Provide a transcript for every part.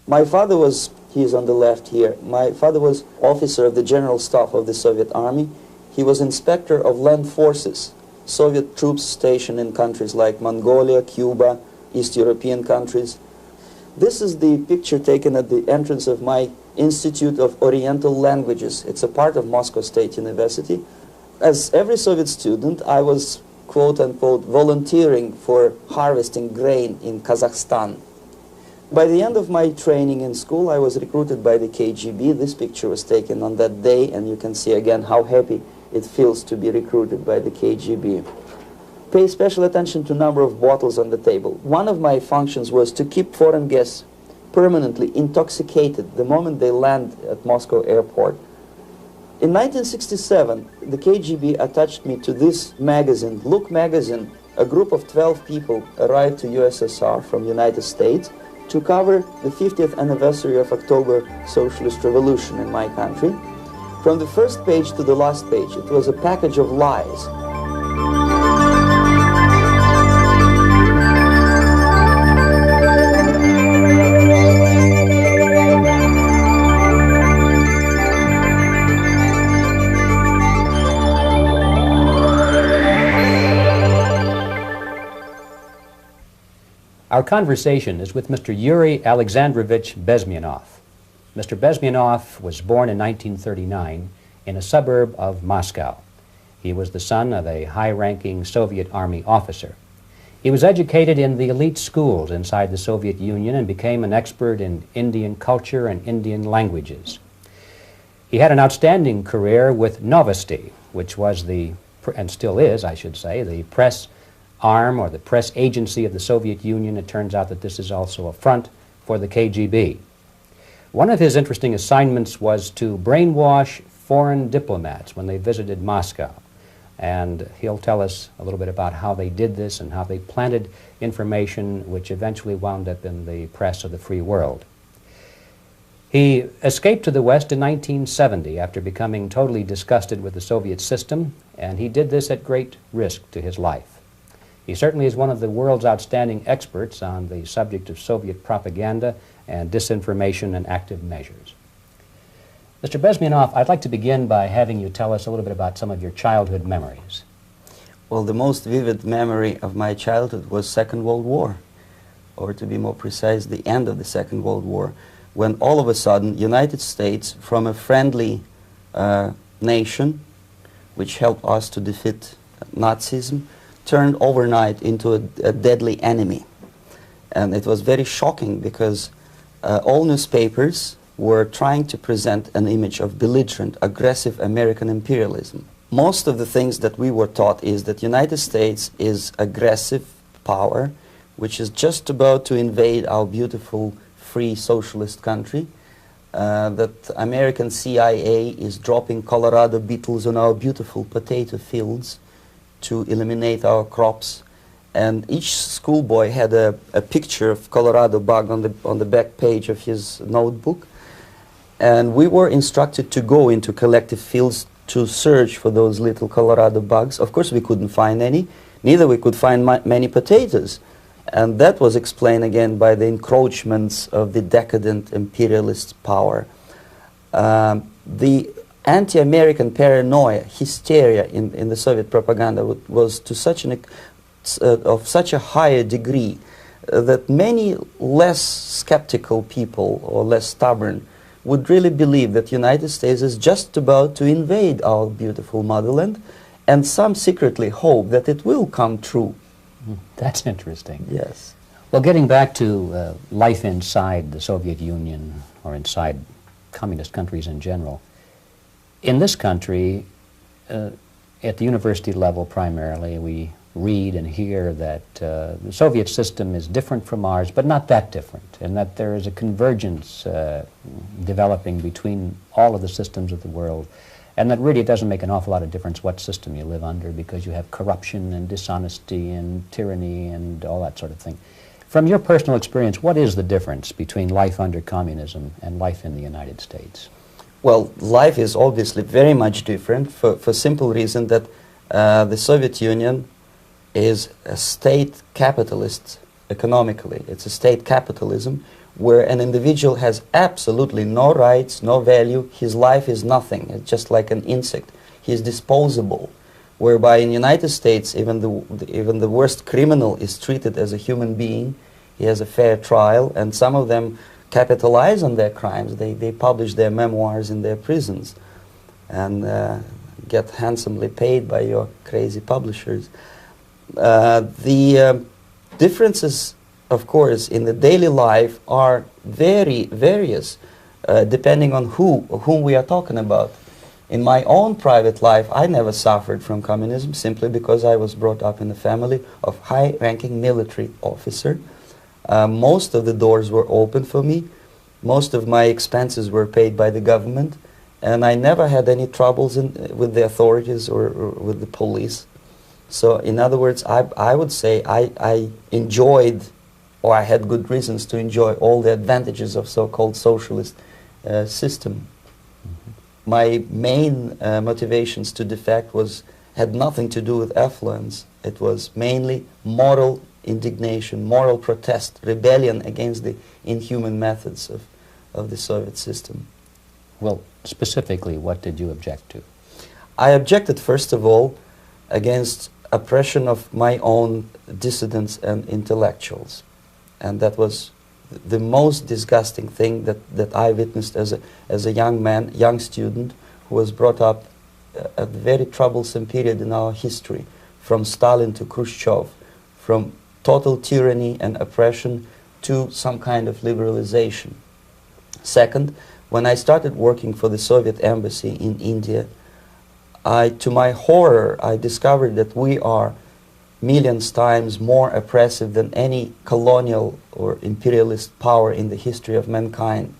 My father was, he is on the left here, my father was officer of the General Staff of the Soviet Army. He was inspector of land forces, Soviet troops stationed in countries like Mongolia, Cuba, East European countries. This is the picture taken at the entrance of my Institute of Oriental Languages. It's a part of Moscow State University. As every Soviet student, I was, quote-unquote, volunteering for harvesting grain in Kazakhstan. By the end of my training in school, I was recruited by the KGB. This picture was taken on that day, and you can see again how happy it feels to be recruited by the KGB. Pay special attention to number of bottles on the table. One of my functions was to keep foreign guests permanently intoxicated the moment they land at Moscow airport. In 1967, the KGB attached me to this magazine, Look magazine. A group of 12 people arrived to USSR from United States to cover the 50th anniversary of October Socialist Revolution in my country. From the first page to the last page, it was a package of lies. Our conversation is with Mr. Yuri Alexandrovich Bezmonov. Mr. Bezmonov was born in 1939 in a suburb of Moscow. He was the son of a high-ranking Soviet Army officer. He was educated in the elite schools inside the Soviet Union and became an expert in Indian culture and Indian languages. He had an outstanding career with Novosti, which was the, and still is, I should say, the press arm or the press agency of the Soviet Union. It turns out that this is also a front for the KGB. One of his interesting assignments was to brainwash foreign diplomats when they visited Moscow. And he'll tell us a little bit about how they did this and how they planted information which eventually wound up in the press of the free world. He escaped to the West in 1970 after becoming totally disgusted with the Soviet system, and he did this at great risk to his life. He certainly is one of the world's outstanding experts on the subject of Soviet propaganda and disinformation and active measures. Mr. Bezmonov, I'd like to begin by having you tell us a little bit about some of your childhood memories. Well, the most vivid memory of my childhood was Second World War, or to be more precise, the end of the Second World War, when all of a sudden United States, from a friendly nation, which helped us to defeat Nazism, turned overnight into a deadly enemy. And it was very shocking because all newspapers were trying to present an image of belligerent, aggressive American imperialism. Most of the things that we were taught is that United States is aggressive power, which is just about to invade our beautiful, free, socialist country, that American CIA is dropping Colorado beetles on our beautiful potato fields to eliminate our crops, and each schoolboy had a picture of Colorado bug on the back page of his notebook, and we were instructed to go into collective fields to search for those little Colorado bugs. Of course we couldn't find any, neither we could find many potatoes, and that was explained again by the encroachments of the decadent imperialist power. The anti-American paranoia, hysteria in the Soviet propaganda was to such of such a higher degree that many less skeptical people or less stubborn would really believe that United States is just about to invade our beautiful motherland, and some secretly hope that it will come true. That's interesting. Yes. Well, getting back to life inside the Soviet Union or inside communist countries in general, in this country, at the university level primarily, we read and hear that the Soviet system is different from ours, but not that different, and that there is a convergence developing between all of the systems of the world, and that really it doesn't make an awful lot of difference what system you live under because you have corruption and dishonesty and tyranny and all that sort of thing. From your personal experience, what is the difference between life under communism and life in the United States? Well, life is obviously very much different for simple reason that the Soviet Union is a state capitalist economically. It's a state capitalism where an individual has absolutely no rights, no value, his life is nothing, it's just like an insect. He is disposable, whereby in the United States even the worst criminal is treated as a human being. He has a fair trial, and some of them capitalize on their crimes. They publish their memoirs in their prisons and get handsomely paid by your crazy publishers. The differences, of course, in the daily life are very various, depending on whom we are talking about. In my own private life, I never suffered from communism simply because I was brought up in a family of high-ranking military officer. Most of the doors were open for me. Most of my expenses were paid by the government, and I never had any troubles with the authorities or with the police. So, in other words, I would say I enjoyed, or I had good reasons to enjoy, all the advantages of so-called socialist system. My main motivations to defect had nothing to do with affluence. It was mainly moral indignation, moral protest, rebellion against the inhuman methods of the Soviet system. Well, specifically, what did you object to? I objected, first of all, against oppression of my own dissidents and intellectuals. And that was the most disgusting thing that I witnessed as a young man, young student, who was brought up at a very troublesome period in our history, from Stalin to Khrushchev, from total tyranny and oppression to some kind of liberalization. Second, when I started working for the Soviet embassy in India, to my horror, I discovered that we are millions times more oppressive than any colonial or imperialist power in the history of mankind.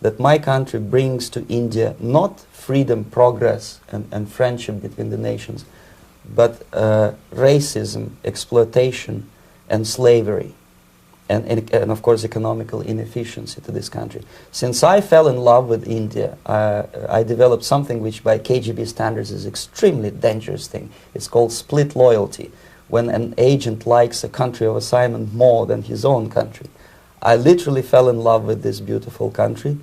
That my country brings to India not freedom, progress, and friendship between the nations, but racism, exploitation, and slavery, and of course economical inefficiency to this country. Since I fell in love with India, I developed something which by KGB standards is extremely dangerous thing. It's called split loyalty, when an agent likes a country of assignment more than his own country. I literally fell in love with this beautiful country,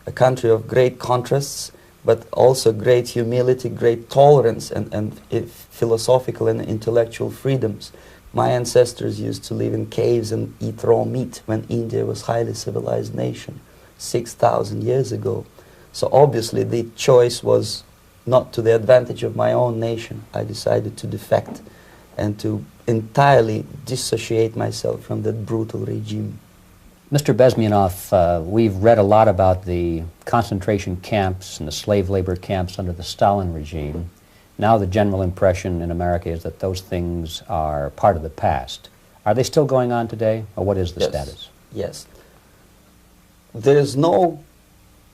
a country of great contrasts, but also great humility, great tolerance, and philosophical and intellectual freedoms. My ancestors used to live in caves and eat raw meat when India was a highly civilized nation 6,000 years ago. So obviously the choice was not to the advantage of my own nation. I decided to defect and to entirely dissociate myself from that brutal regime. Mr. Bezmonov, we've read a lot about the concentration camps and the slave labor camps under the Stalin regime. Now the general impression in America is that those things are part of the past. Are they still going on today, or what is the status? Yes. There is no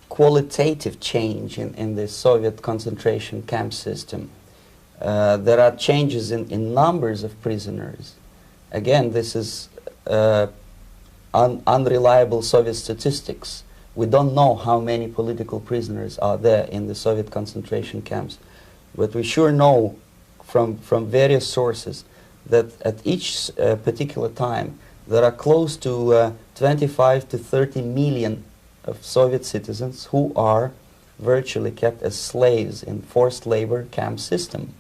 qualitative change in the Soviet concentration camp system. There are changes in numbers of prisoners. Again, this is unreliable Soviet statistics. We don't know how many political prisoners are there in the Soviet concentration camps. But we sure know from various sources that at each particular time there are close to 25 to 30 million of Soviet citizens who are virtually kept as slaves in forced labor camp system.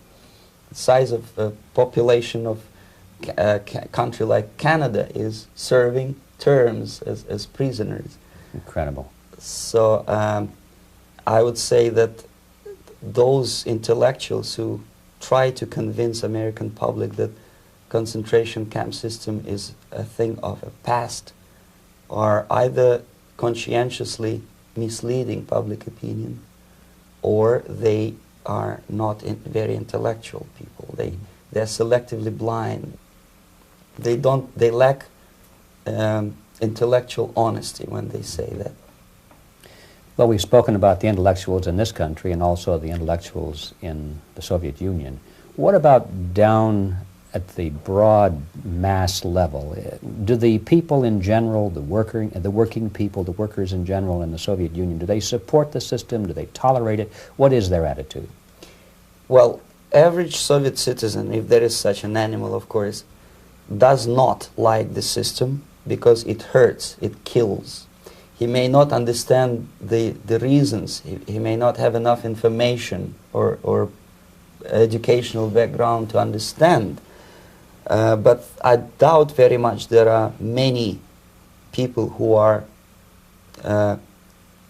The size of the population of a country like Canada is serving terms as prisoners. Incredible. So I would say that those intellectuals who try to convince American public that concentration camp system is a thing of a past are either conscientiously misleading public opinion, or they are not very intellectual people. They're selectively blind. They lack intellectual honesty when they say that. Well, we've spoken about the intellectuals in this country and also the intellectuals in the Soviet Union. What about down at the broad mass level? Do the people in general, the working people, the workers in general in the Soviet Union, do they support the system? Do they tolerate it? What is their attitude? Well, average Soviet citizen, if there is such an animal, of course, does not like the system because it hurts, it kills. he may not understand the reasons, he may not have enough information or educational background to understand. But I doubt very much there are many people who are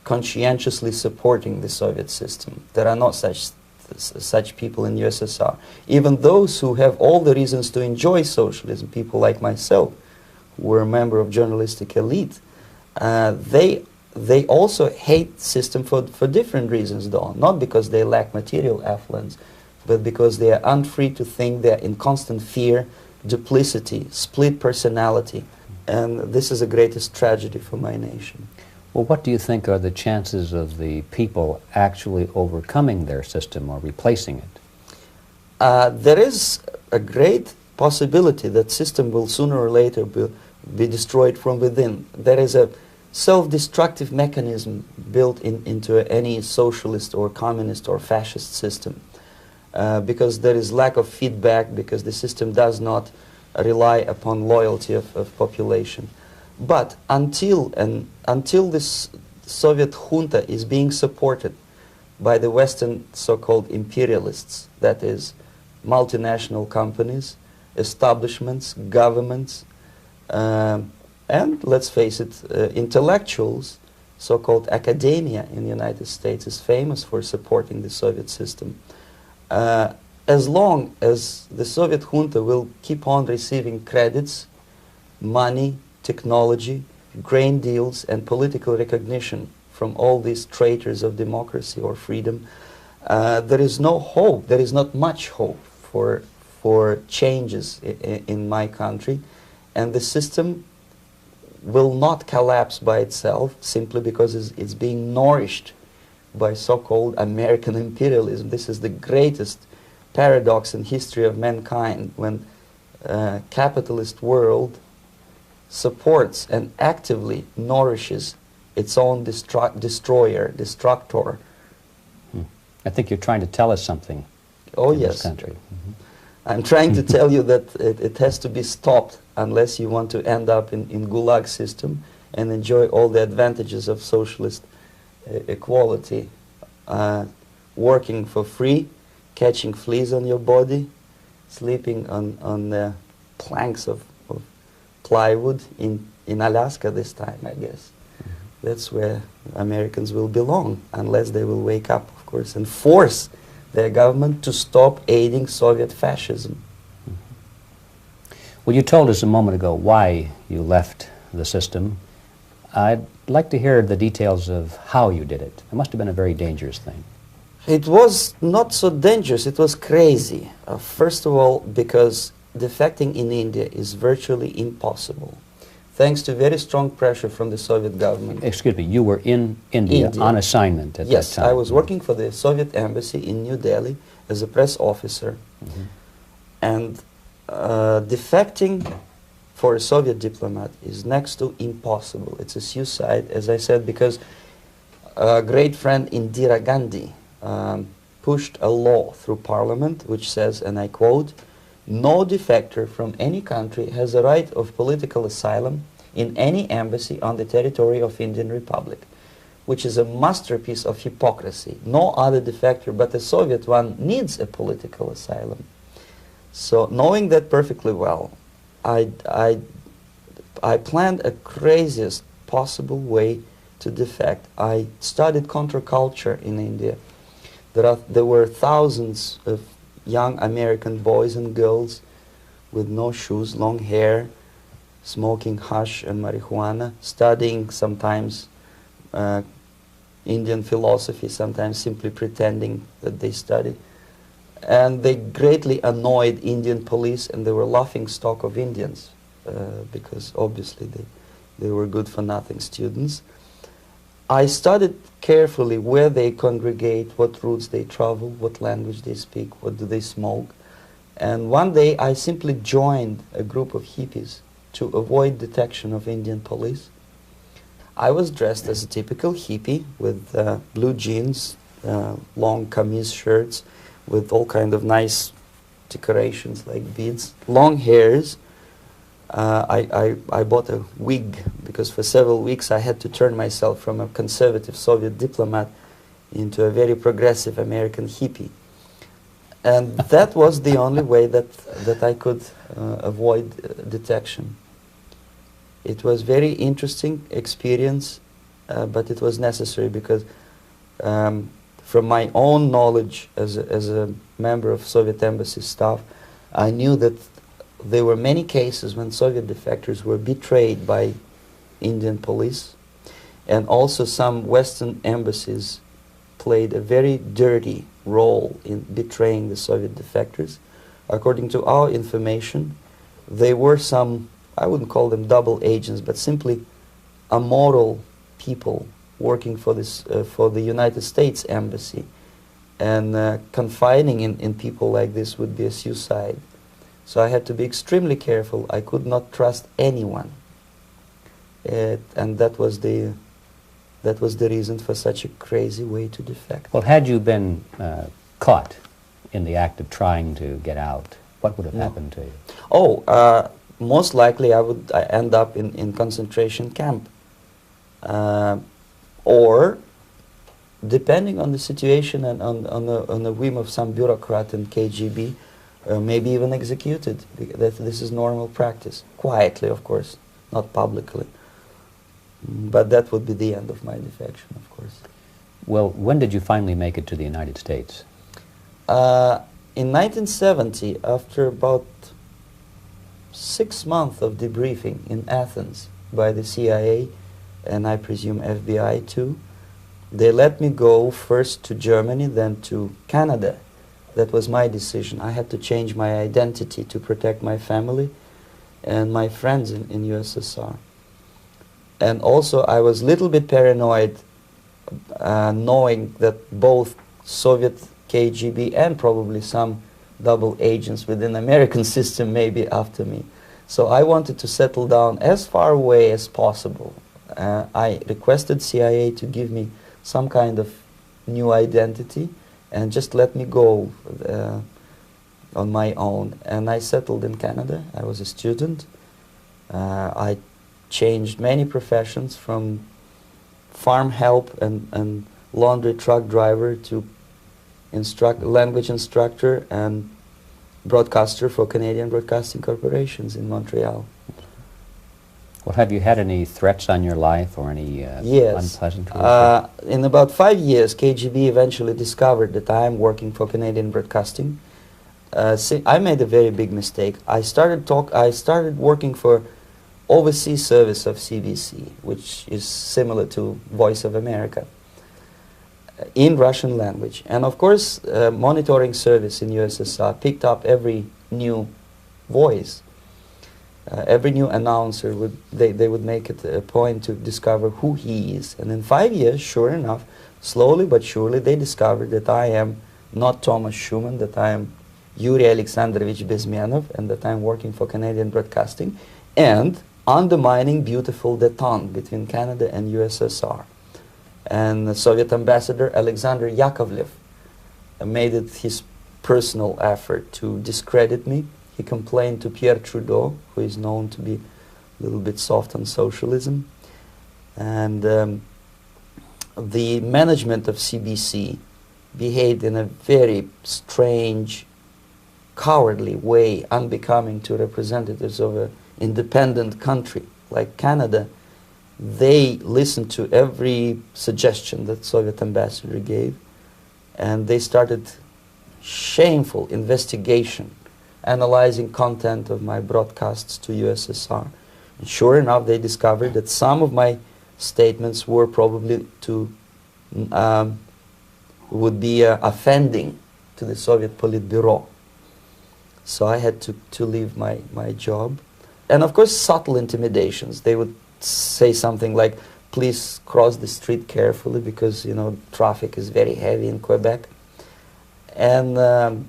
conscientiously supporting the Soviet system. There are not such people in USSR. Even those who have all the reasons to enjoy socialism, people like myself, who were a member of journalistic elite, they also hate the system for different reasons, though. Not because they lack material affluence, but because they are unfree to think, they are in constant fear, duplicity, split personality. And this is the greatest tragedy for my nation. Well, what do you think are the chances of the people actually overcoming their system or replacing it? There is a great possibility that system will sooner or later be destroyed from within. There is a self-destructive mechanism built into any socialist or communist or fascist system, because there is lack of feedback, because the system does not rely upon loyalty of population. But until this Soviet junta is being supported by the Western so-called imperialists, that is, multinational companies, establishments, governments, and let's face it, intellectuals, so-called academia in the United States is famous for supporting the Soviet system. As long as the Soviet junta will keep on receiving credits, money, technology, grain deals, and political recognition from all these traitors of democracy or freedom, there is no hope, there is not much hope for changes in my country, and the system will not collapse by itself simply because it's being nourished by so-called American imperialism. This is the greatest paradox in history of mankind, when capitalist world supports and actively nourishes its own destroyer, destructor. I think you're trying to tell us something. Oh, in yes. This country. I'm trying to tell you that it has to be stopped unless you want to end up in Gulag system and enjoy all the advantages of socialist equality. Working for free, catching fleas on your body, sleeping on the planks of plywood in Alaska this time, I guess. That's where Americans will belong, unless they will wake up, of course, and force their government to stop aiding Soviet fascism. Well, you told us a moment ago why you left the system. I'd like to hear the details of how you did it. It must have been a very dangerous thing. It was not so dangerous, it was crazy. First of all, because defecting in India is virtually impossible, thanks to very strong pressure from the Soviet government. Excuse me, you were in India on assignment at that time. Yes, I was working for the Soviet embassy in New Delhi as a press officer. And defecting for a Soviet diplomat is next to impossible. It's a suicide, as I said, because a great friend Indira Gandhi pushed a law through parliament which says, and I quote, "No defector from any country has a right of political asylum in any embassy on the territory of Indian Republic," which is a masterpiece of hypocrisy. No other defector but the Soviet one needs a political asylum. So, knowing that perfectly well, I planned a craziest possible way to defect. I studied counterculture in India. There were thousands of young American boys and girls with no shoes, long hair, smoking hash and marijuana, studying sometimes Indian philosophy, sometimes simply pretending that they study. And they greatly annoyed Indian police, and they were laughing stock of Indians because obviously they were good-for-nothing students. I studied carefully where they congregate, what routes they travel, what language they speak, what do they smoke. And one day I simply joined a group of hippies to avoid detection of Indian police. I was dressed as a typical hippie with blue jeans, long kameez shirts, with all kind of nice decorations like beads, long hairs, I bought a wig because for several weeks I had to turn myself from a conservative Soviet diplomat into a very progressive American hippie. And that was the only way that I could avoid detection. It was very interesting experience, but it was necessary because from my own knowledge as a member of Soviet embassy staff, I knew that there were many cases when Soviet defectors were betrayed by Indian police, and also some Western embassies played a very dirty role in betraying the Soviet defectors. According to our information, they were some, I wouldn't call them double agents, but simply amoral people working for this for the United States embassy, and confiding in people like this would be a suicide. So I had to be extremely careful. I could not trust anyone, and that was the reason for such a crazy way to defect. Well, had you been caught in the act of trying to get out, what would have happened to you? Oh, most likely I would end up in concentration camp, or depending on the situation and on the whim of some bureaucrat in KGB, maybe even executed. This is normal practice, quietly, of course, not publicly. But that would be the end of my defection, of course. Well, when did you finally make it to the United States? In 1970, after about 6 months of debriefing in Athens by the CIA, and I presume FBI too, they let me go first to Germany, then to Canada. That was my decision. I had to change my identity to protect my family and my friends in USSR. And also I was a little bit paranoid knowing that both Soviet KGB and probably some double agents within the American system may be after me. So I wanted to settle down as far away as possible. I requested CIA to give me some kind of new identity and just let me go on my own. And I settled in Canada. I was a student. I changed many professions, from farm help and laundry truck driver to language instructor and broadcaster for Canadian Broadcasting Corporations in Montreal. Well, have you had any threats on your life or any yes. unpleasant? In about 5 years, KGB eventually discovered that I am working for Canadian Broadcasting. I made a very big mistake. I started working for overseas service of CBC, which is similar to Voice of America, in Russian language. And of course, monitoring service in USSR picked up every new voice. Every new announcer, they would make it a point to discover who he is. And in 5 years, sure enough, slowly but surely, they discovered that I am not Thomas Schumann, that I am Yuri Alexandrovich Bezmonov, and that I am working for Canadian Broadcasting, and undermining beautiful détente between Canada and USSR. And the Soviet ambassador Alexander Yakovlev made it his personal effort to discredit me. He complained to Pierre Trudeau, who is known to be a little bit soft on socialism. And the management of CBC behaved in a very strange, cowardly way, unbecoming to representatives of an independent country like Canada. They listened to every suggestion that Soviet ambassador gave, and they started shameful investigation, analyzing content of my broadcasts to USSR. And sure enough, they discovered that some of my statements were probably would be offending to the Soviet Politburo. So I had to leave my job. And of course, subtle intimidations. They would say something like, please cross the street carefully because, you know, traffic is very heavy in Quebec. And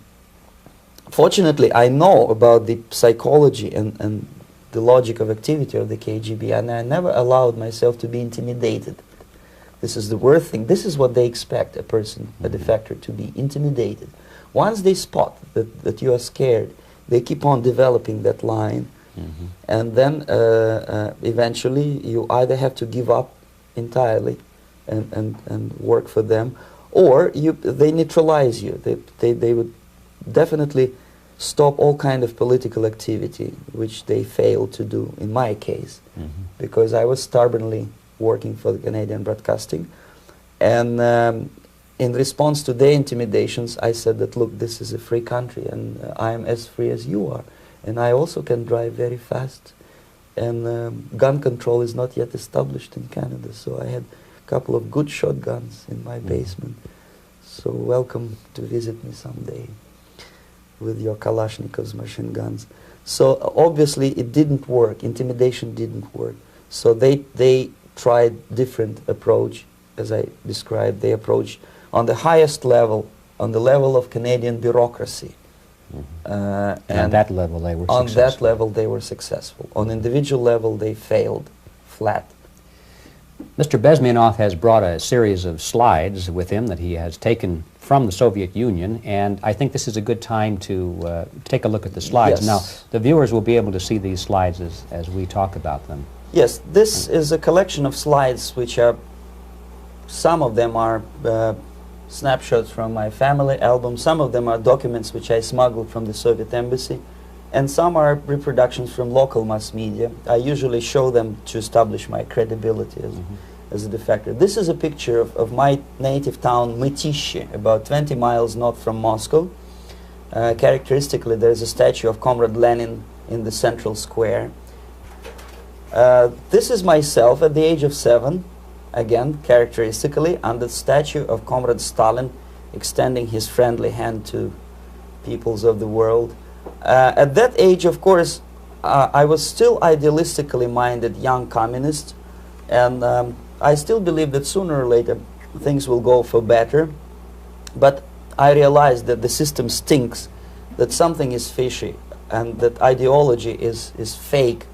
fortunately, I know about the psychology and the logic of activity of the KGB, and I never allowed myself to be intimidated. This is the worst thing. This is what they expect a person, a defector, to be intimidated. Once they spot that you are scared, they keep on developing that line And then eventually you either have to give up entirely and work for them, or they neutralize you. They would definitely stop all kind of political activity, which they failed to do in my case, because I was stubbornly working for the Canadian Broadcasting. And in response to their intimidations, I said that, look, this is a free country, and I am as free as you are. And I also can drive very fast. And gun control is not yet established in Canada, so I had a couple of good shotguns in my basement. So welcome to visit me someday with your Kalashnikovs machine guns. So obviously it didn't work. Intimidation didn't work. So they tried different approach, as I described. They approached on the highest level, on the level of Canadian bureaucracy. And on that level they were on successful. that level they were successful. On individual level they failed flat. Mr. Bezmonov has brought a series of slides with him that he has taken from the Soviet Union, and I think this is a good time to take a look at the slides. Yes. Now, the viewers will be able to see these slides as we talk about them. Yes, this is a collection of slides which are, some of them are snapshots from my family album, some of them are documents which I smuggled from the Soviet embassy, and some are reproductions from local mass media. I usually show them to establish my credibility as a defector. This is a picture of my native town, Mytishi, about 20 miles north from Moscow. Characteristically, there is a statue of Comrade Lenin in the central square. This is myself at the age of 7, again, characteristically, under the statue of Comrade Stalin, extending his friendly hand to peoples of the world. At that age, of course, I was still idealistically minded young communist, and I still believe that sooner or later things will go for better. But I realized that the system stinks, that something is fishy, and that ideology is fake.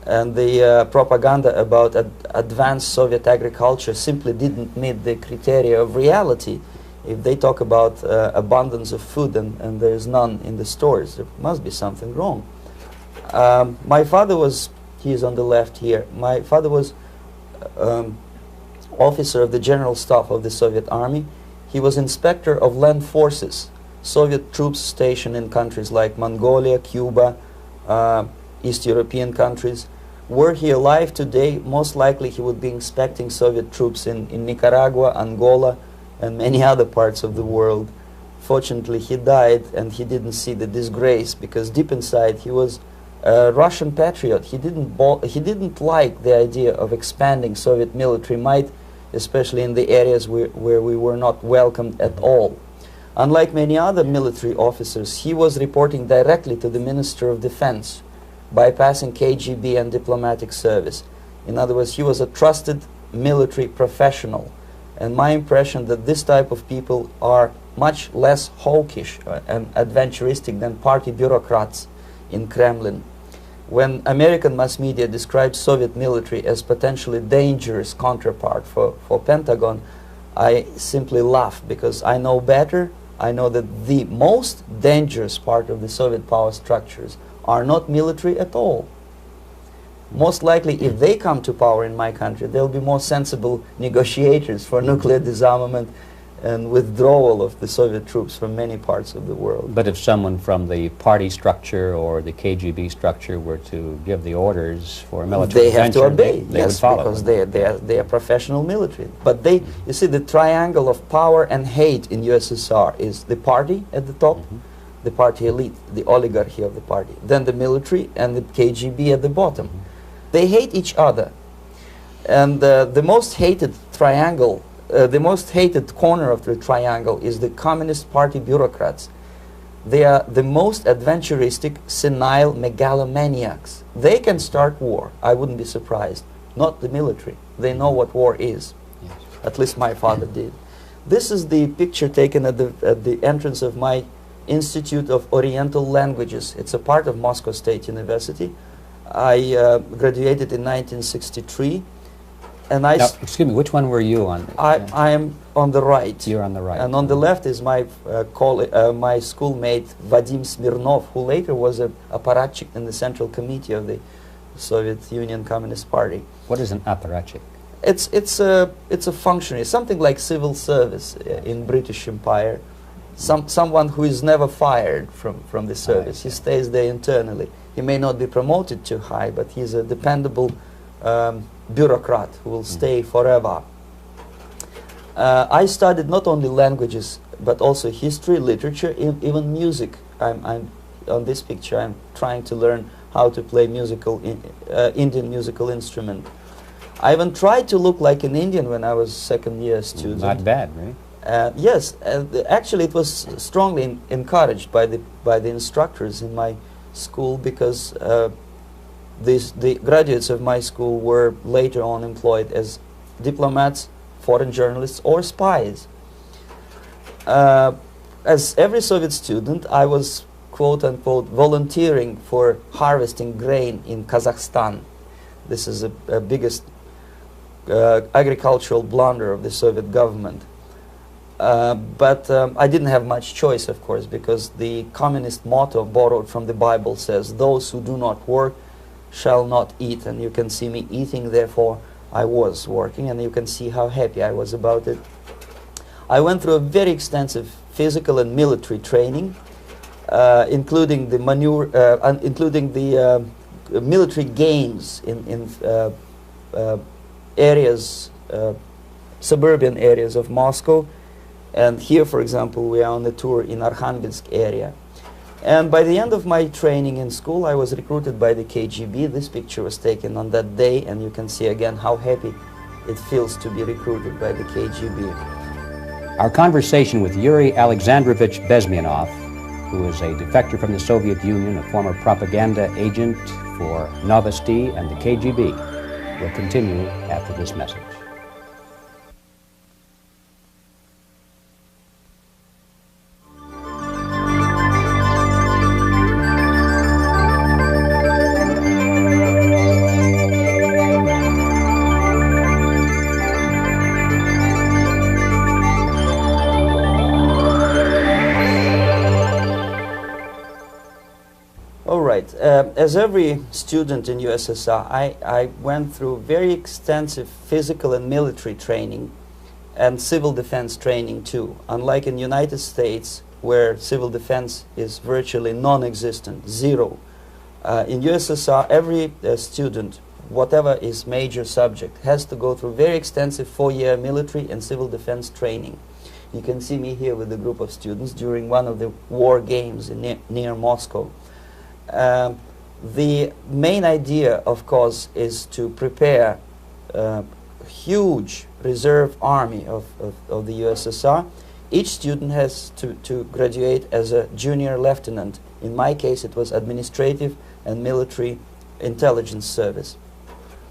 And the propaganda about advanced Soviet agriculture simply didn't meet the criteria of reality. If they talk about abundance of food and there is none in the stores, there must be something wrong. My father was, he is on the left here, my father was officer of the General Staff of the Soviet Army. He was inspector of land forces, Soviet troops stationed in countries like Mongolia, Cuba, East European countries. Were he alive today, most likely he would be inspecting Soviet troops in Nicaragua, Angola, and many other parts of the world. Fortunately, he died and he didn't see the disgrace, because deep inside he was a Russian patriot. He didn't like the idea of expanding Soviet military might, especially in the areas where we were not welcomed at all. Unlike many other military officers, he was reporting directly to the Minister of Defense, bypassing KGB and diplomatic service. In other words, he was a trusted military professional. And my impression that this type of people are much less hawkish and adventuristic than party bureaucrats in Kremlin. When American mass media describes Soviet military as potentially dangerous counterpart for Pentagon, I simply laugh, because I know better. I know that the most dangerous part of the Soviet power structures are not military at all. Most likely, if they come to power in my country, they'll be more sensible negotiators for nuclear disarmament and withdrawal of the Soviet troops from many parts of the world. But if someone from the party structure or the KGB structure were to give the orders for a military they have to obey, they yes, would follow. because they are professional military. But they, you see, the triangle of power and hate in USSR is the party at the top, the party elite, the oligarchy of the party, then the military and the KGB at the bottom. They hate each other, and the most hated triangle, the most hated corner of the triangle is the Communist Party bureaucrats. They are the most adventuristic, senile megalomaniacs. They can start war, I wouldn't be surprised. Not the military. They know what war is. Yes. At least my father did. This is the picture taken at the entrance of my Institute of Oriental Languages. It's a part of Moscow State University. I graduated in 1963. And now, excuse me, which one were you on? I am on the right. You're on the right. And on the left is my my schoolmate Vadim Smirnov, who later was a apparatchik in the Central Committee of the Soviet Union Communist Party. What is an apparatchik? It's a functionary, something like civil service in British Empire. Someone who is never fired from the service. He stays there internally. He may not be promoted too high, but he's a dependable bureaucrat who will stay forever. I studied not only languages, but also history, literature, even music. I'm on this picture. I'm trying to learn how to play Indian musical instrument. I even tried to look like an Indian when I was second-year student. Not bad, right? Yes, actually it was strongly encouraged by the instructors in my school, because the graduates of my school were later on employed as diplomats, foreign journalists, or spies. As every Soviet student, I was quote-unquote volunteering for harvesting grain in Kazakhstan. This is the biggest agricultural blunder of the Soviet government. But I didn't have much choice, of course, because the communist motto borrowed from the Bible says, "Those who do not work shall not eat." And you can see me eating, therefore I was working, and you can see how happy I was about it. I went through a very extensive physical and military training, including the military games in areas, suburban areas of Moscow. And here, for example, we are on a tour in Arkhangelsk area. And by the end of my training in school, I was recruited by the KGB. This picture was taken on that day, and you can see again how happy it feels to be recruited by the KGB. Our conversation with Yuri Alexandrovich Bezmonov, who is a defector from the Soviet Union, a former propaganda agent for Novosti and the KGB, will continue after this message. As every student in USSR, I went through very extensive physical and military training and civil defense training too. Unlike in United States, where civil defense is virtually non-existent, zero. In USSR, every student, whatever his major subject, has to go through very extensive 4-year military and civil defense training. You can see me here with a group of students during one of the war games near Moscow. The main idea, of course, is to prepare a huge reserve army of the USSR. Each student has to graduate as a junior lieutenant. In my case, it was administrative and military intelligence service.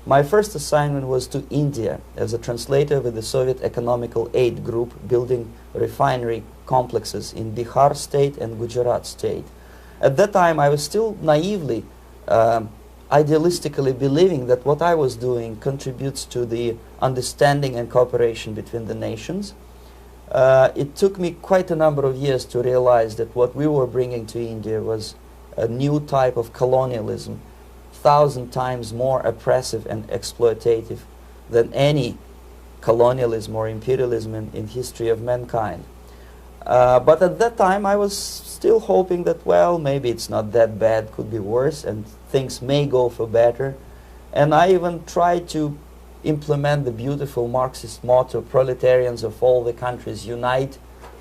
My first assignment was to India as a translator with the Soviet Economical Aid Group, building refinery complexes in Bihar state and Gujarat state. At that time, I was still naively, idealistically believing that what I was doing contributes to the understanding and cooperation between the nations. It took me quite a number of years to realize that what we were bringing to India was a new type of colonialism, 1,000 times more oppressive and exploitative than any colonialism or imperialism in history of mankind. But at that time, I was still hoping that, well, maybe it's not that bad, could be worse, and things may go for better. And I even tried to implement the beautiful Marxist motto, "Proletarians of all the countries unite."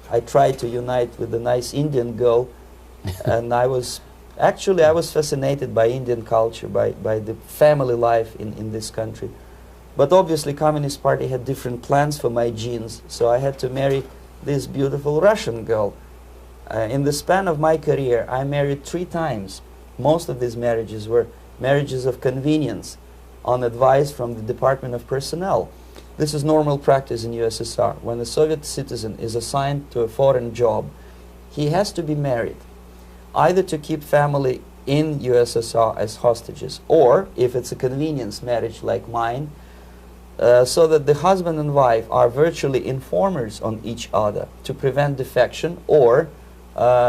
I tried to unite with a nice Indian girl, and I was fascinated by Indian culture, by the family life in this country. But obviously, Communist Party had different plans for my genes, so I had to marry this beautiful Russian girl. In the span of my career, I married 3 times. Most of these marriages were marriages of convenience, on advice from the Department of Personnel. This is normal practice in USSR. When a Soviet citizen is assigned to a foreign job, he has to be married, either to keep family in USSR as hostages, or, if it's a convenience marriage like mine, so that the husband and wife are virtually informers on each other to prevent defection or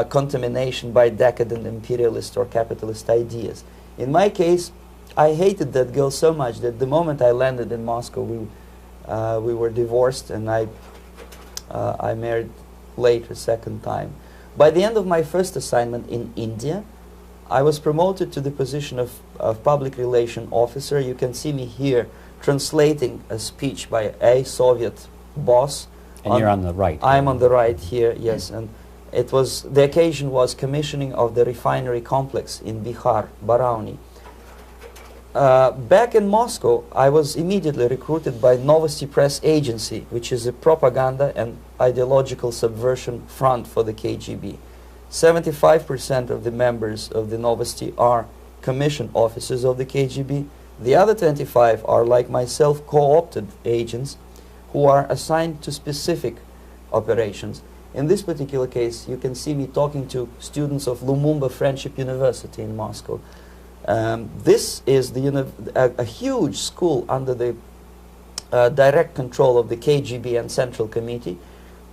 contamination by decadent imperialist or capitalist ideas. In my case, I hated that girl so much that the moment I landed in Moscow, we were divorced, and I married later, second time. By the end of my first assignment in India, I was promoted to the position of public relation officer. You can see me here translating a speech by a Soviet boss. And you're on the right. I'm on the right here, yes. And it was, the occasion was commissioning of the refinery complex in Bihar, Barauni. Back in Moscow, I was immediately recruited by Novosti Press Agency, which is a propaganda and ideological subversion front for the KGB. 75% of the members of the Novosti are commissioned officers of the KGB. The other 25 are, like myself, co-opted agents who are assigned to specific operations. In this particular case, you can see me talking to students of Lumumba Friendship University in Moscow. This is a huge school under the direct control of the KGB and Central Committee,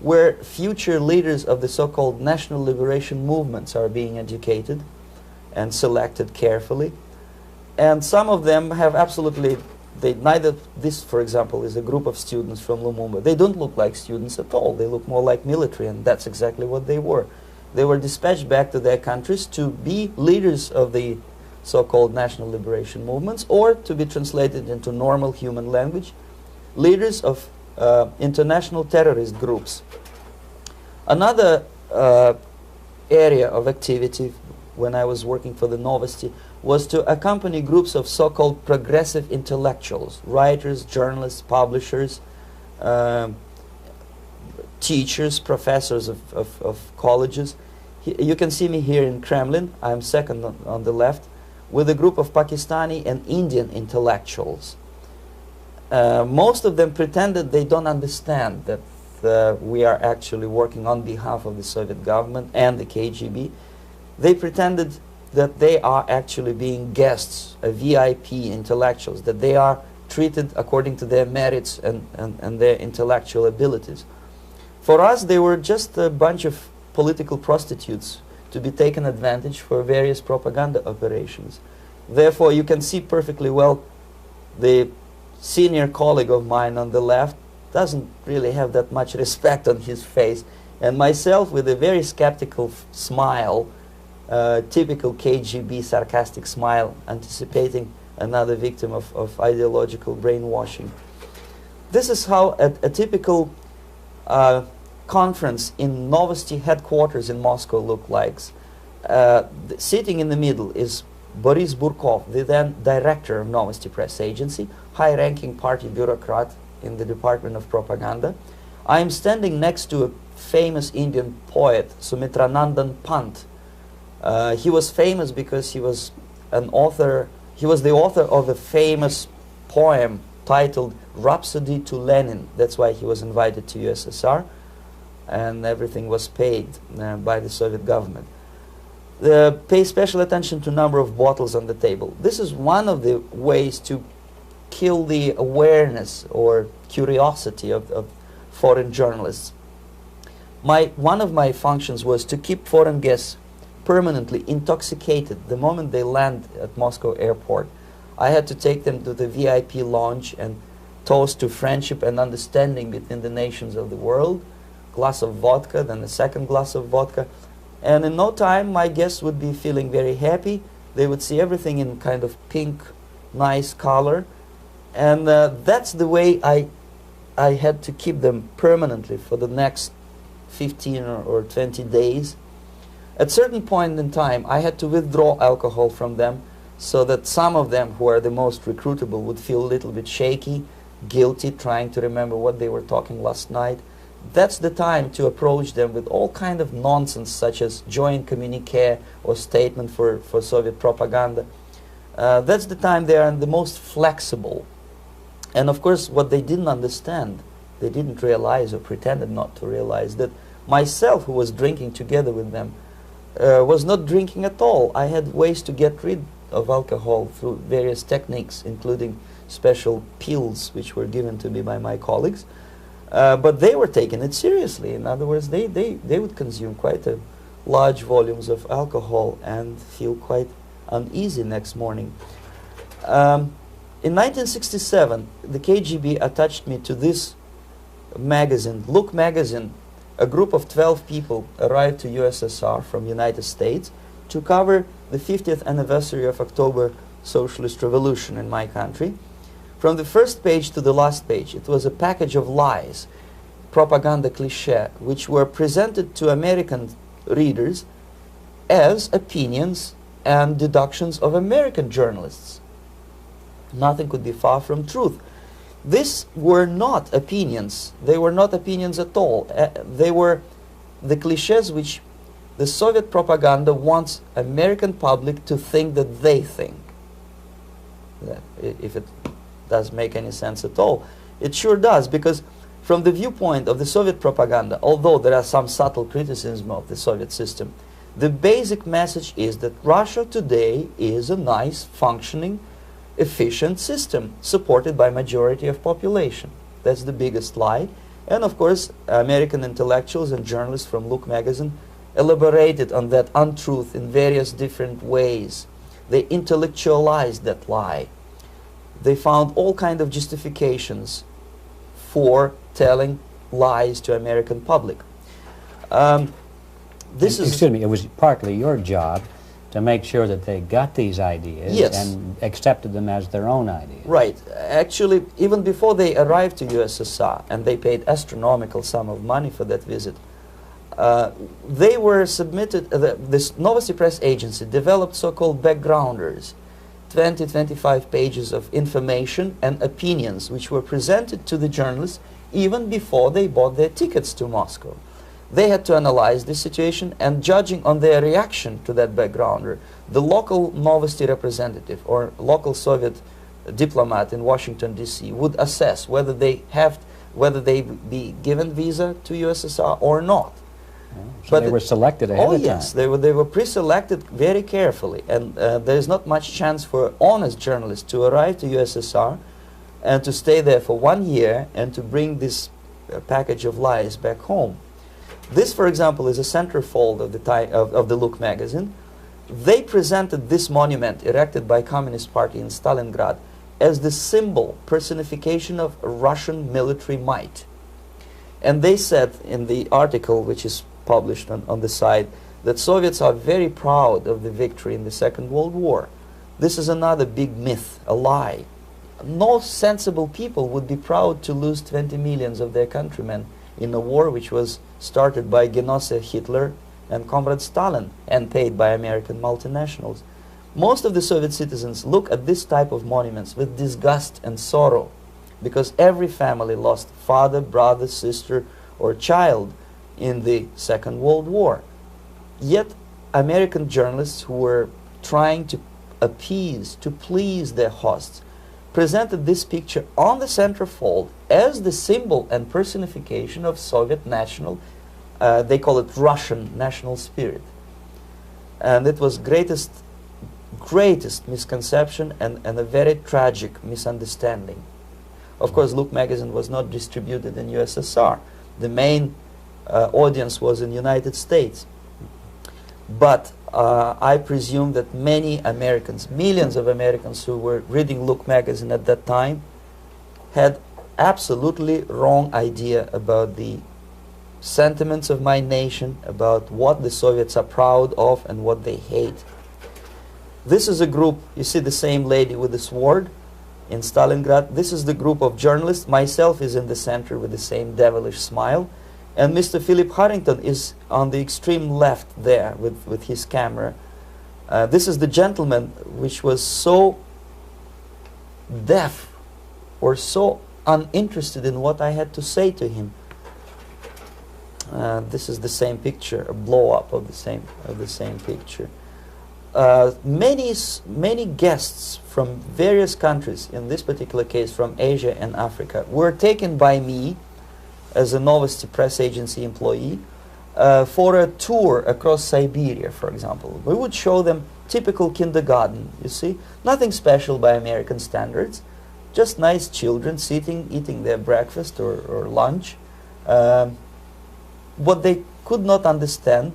where future leaders of the so-called national liberation movements are being educated and selected carefully. And some of them have absolutely, this, for example, is a group of students from Lumumba. They don't look like students at all. They look more like military, and that's exactly what they were. They were dispatched back to their countries to be leaders of the so-called national liberation movements, or to be translated into normal human language, leaders of international terrorist groups. Another area of activity when I was working for the Novosti was to accompany groups of so-called progressive intellectuals, writers, journalists, publishers, teachers, professors of colleges. You can see me here in Kremlin. I'm second on the left, with a group of Pakistani and Indian intellectuals. Most of them pretended they don't understand that we are actually working on behalf of the Soviet government and the KGB. They pretended that they are actually being guests, VIP intellectuals, that they are treated according to their merits and their intellectual abilities. For us, they were just a bunch of political prostitutes to be taken advantage for various propaganda operations. Therefore, you can see perfectly well the senior colleague of mine on the left doesn't really have that much respect on his face, and myself with a very skeptical smile, typical KGB sarcastic smile, anticipating another victim of ideological brainwashing. This is how a typical conference in Novosti headquarters in Moscow looked like. Sitting in the middle is Boris Burkov, the then director of Novosti Press Agency, high-ranking party bureaucrat in the Department of Propaganda. I am standing next to a famous Indian poet, Sumitranandan Pant. He was famous because he was an author. He was the author of a famous poem titled Rhapsody to Lenin. That's why he was invited to USSR, and everything was paid by the Soviet government. Pay special attention to number of bottles on the table. This is one of the ways to kill the awareness or curiosity of foreign journalists. One of my functions was to keep foreign guests permanently intoxicated the moment they land at Moscow airport. I had to take them to the VIP lounge and toast to friendship and understanding between the nations of the world. Glass of vodka, then a second glass of vodka. And in no time, my guests would be feeling very happy. They would see everything in kind of pink, nice color. And that's the way I had to keep them permanently for the next 15 or 20 days. At a certain point in time, I had to withdraw alcohol from them so that some of them who are the most recruitable would feel a little bit shaky, guilty, trying to remember what they were talking last night. That's the time to approach them with all kind of nonsense, such as joint communique or statement for Soviet propaganda. That's the time they are the most flexible. And of course, what they didn't understand, they didn't realize or pretended not to realize, that myself, who was drinking together with them, was not drinking at all. I had ways to get rid of alcohol through various techniques, including special pills which were given to me by my colleagues. But they were taking it seriously. In other words, they would consume quite large volumes of alcohol and feel quite uneasy next morning. In 1967, the KGB attached me to this magazine, Look magazine. A group of 12 people arrived to USSR from United States to cover the 50th anniversary of October Socialist Revolution in my country. From the first page to the last page, it was a package of lies, propaganda cliché, which were presented to American readers as opinions and deductions of American journalists. Nothing could be far from truth. These were not opinions. They were not opinions at all. They were the clichés which the Soviet propaganda wants American public to think that they think. If it does make any sense at all. It sure does, because from the viewpoint of the Soviet propaganda, although there are some subtle criticisms of the Soviet system, the basic message is that Russia today is a nice, functioning, efficient system supported by majority of population. That's the biggest lie. And of course, American intellectuals and journalists from Look magazine elaborated on that untruth in various different ways. They intellectualized that lie. They found all kinds of justifications for telling lies to American public. Excuse me, it was partly your job to make sure that they got these ideas, yes, and accepted them as their own ideas. Right. Actually, even before they arrived to USSR, and they paid astronomical sum of money for that visit, they were submitted, this Novosti Press Agency developed so-called backgrounders, 20-25 pages of information and opinions which were presented to the journalists even before they bought their tickets to Moscow. They had to analyze the situation, and judging on their reaction to that backgrounder, the local Novosti representative or local Soviet diplomat in Washington, D.C. would assess whether they be given visa to USSR or not. So but they were selected ahead of time. Oh yes, they were pre-selected very carefully, and there is not much chance for honest journalists to arrive to USSR and to stay there for 1 year and to bring this package of lies back home. This, for example, is a centerfold of the Look magazine. They presented this monument erected by Communist Party in Stalingrad as the symbol, personification of Russian military might. And they said in the article, which is published on the site, that Soviets are very proud of the victory in the Second World War. This is another big myth, a lie. No sensible people would be proud to lose 20 millions of their countrymen in a war which was started by Genoese Hitler and Comrade Stalin and paid by American multinationals. Most of the Soviet citizens look at this type of monuments with disgust and sorrow, because every family lost father, brother, sister, or child in the Second World War. Yet American journalists who were trying to appease, to please their hosts, presented this picture on the centerfold as the symbol and personification of Soviet national, they call it Russian national spirit. And it was greatest misconception and a very tragic misunderstanding. Of course, Look magazine was not distributed in USSR. The main audience was in United States. But I presume that many Americans, millions of Americans who were reading Look magazine at that time, had absolutely wrong idea about the sentiments of my nation, about what the Soviets are proud of and what they hate. This is a group, you see the same lady with the sword in Stalingrad. This is the group of journalists. Myself is in the center with the same devilish smile. And Mr. Philip Harrington is on the extreme left there with his camera. This is the gentleman which was so deaf or so uninterested in what I had to say to him. This is the same picture, a blow-up of the same picture. Many guests from various countries, in this particular case from Asia and Africa, were taken by me as a Novosti Press Agency employee for a tour across Siberia, for example. We would show them typical kindergarten, you see, nothing special by American standards, just nice children sitting, eating their breakfast or lunch. What they could not understand,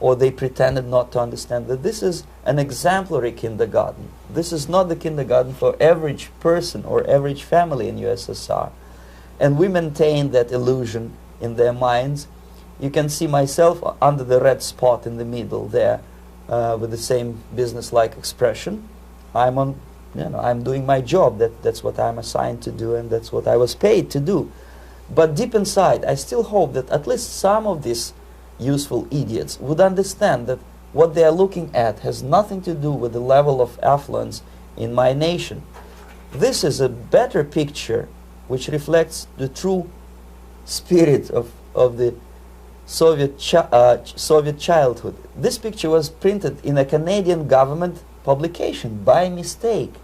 or they pretended not to understand, that this is an exemplary kindergarten. This is not the kindergarten for average person or average family in USSR. And we maintain that illusion in their minds. You can see myself under the red spot in the middle there, with the same business-like expression. I'm doing my job. That's what I'm assigned to do, and that's what I was paid to do. But deep inside, I still hope that at least some of these useful idiots would understand that what they are looking at has nothing to do with the level of affluence in my nation. This is a better picture which reflects the true spirit of the Soviet childhood. This picture was printed in a Canadian government publication by mistake.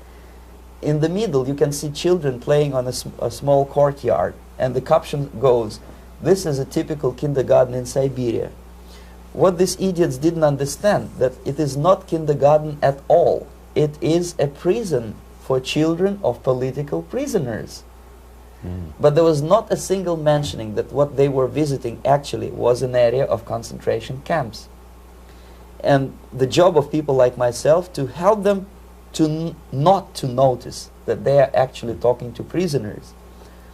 In the middle you can see children playing on a small courtyard, and the caption goes, "This is a typical kindergarten in Siberia." What these idiots didn't understand, that it is not kindergarten at all. It is a prison for children of political prisoners. But there was not a single mentioning that what they were visiting actually was an area of concentration camps. And the job of people like myself to help them to not to notice that they are actually talking to prisoners.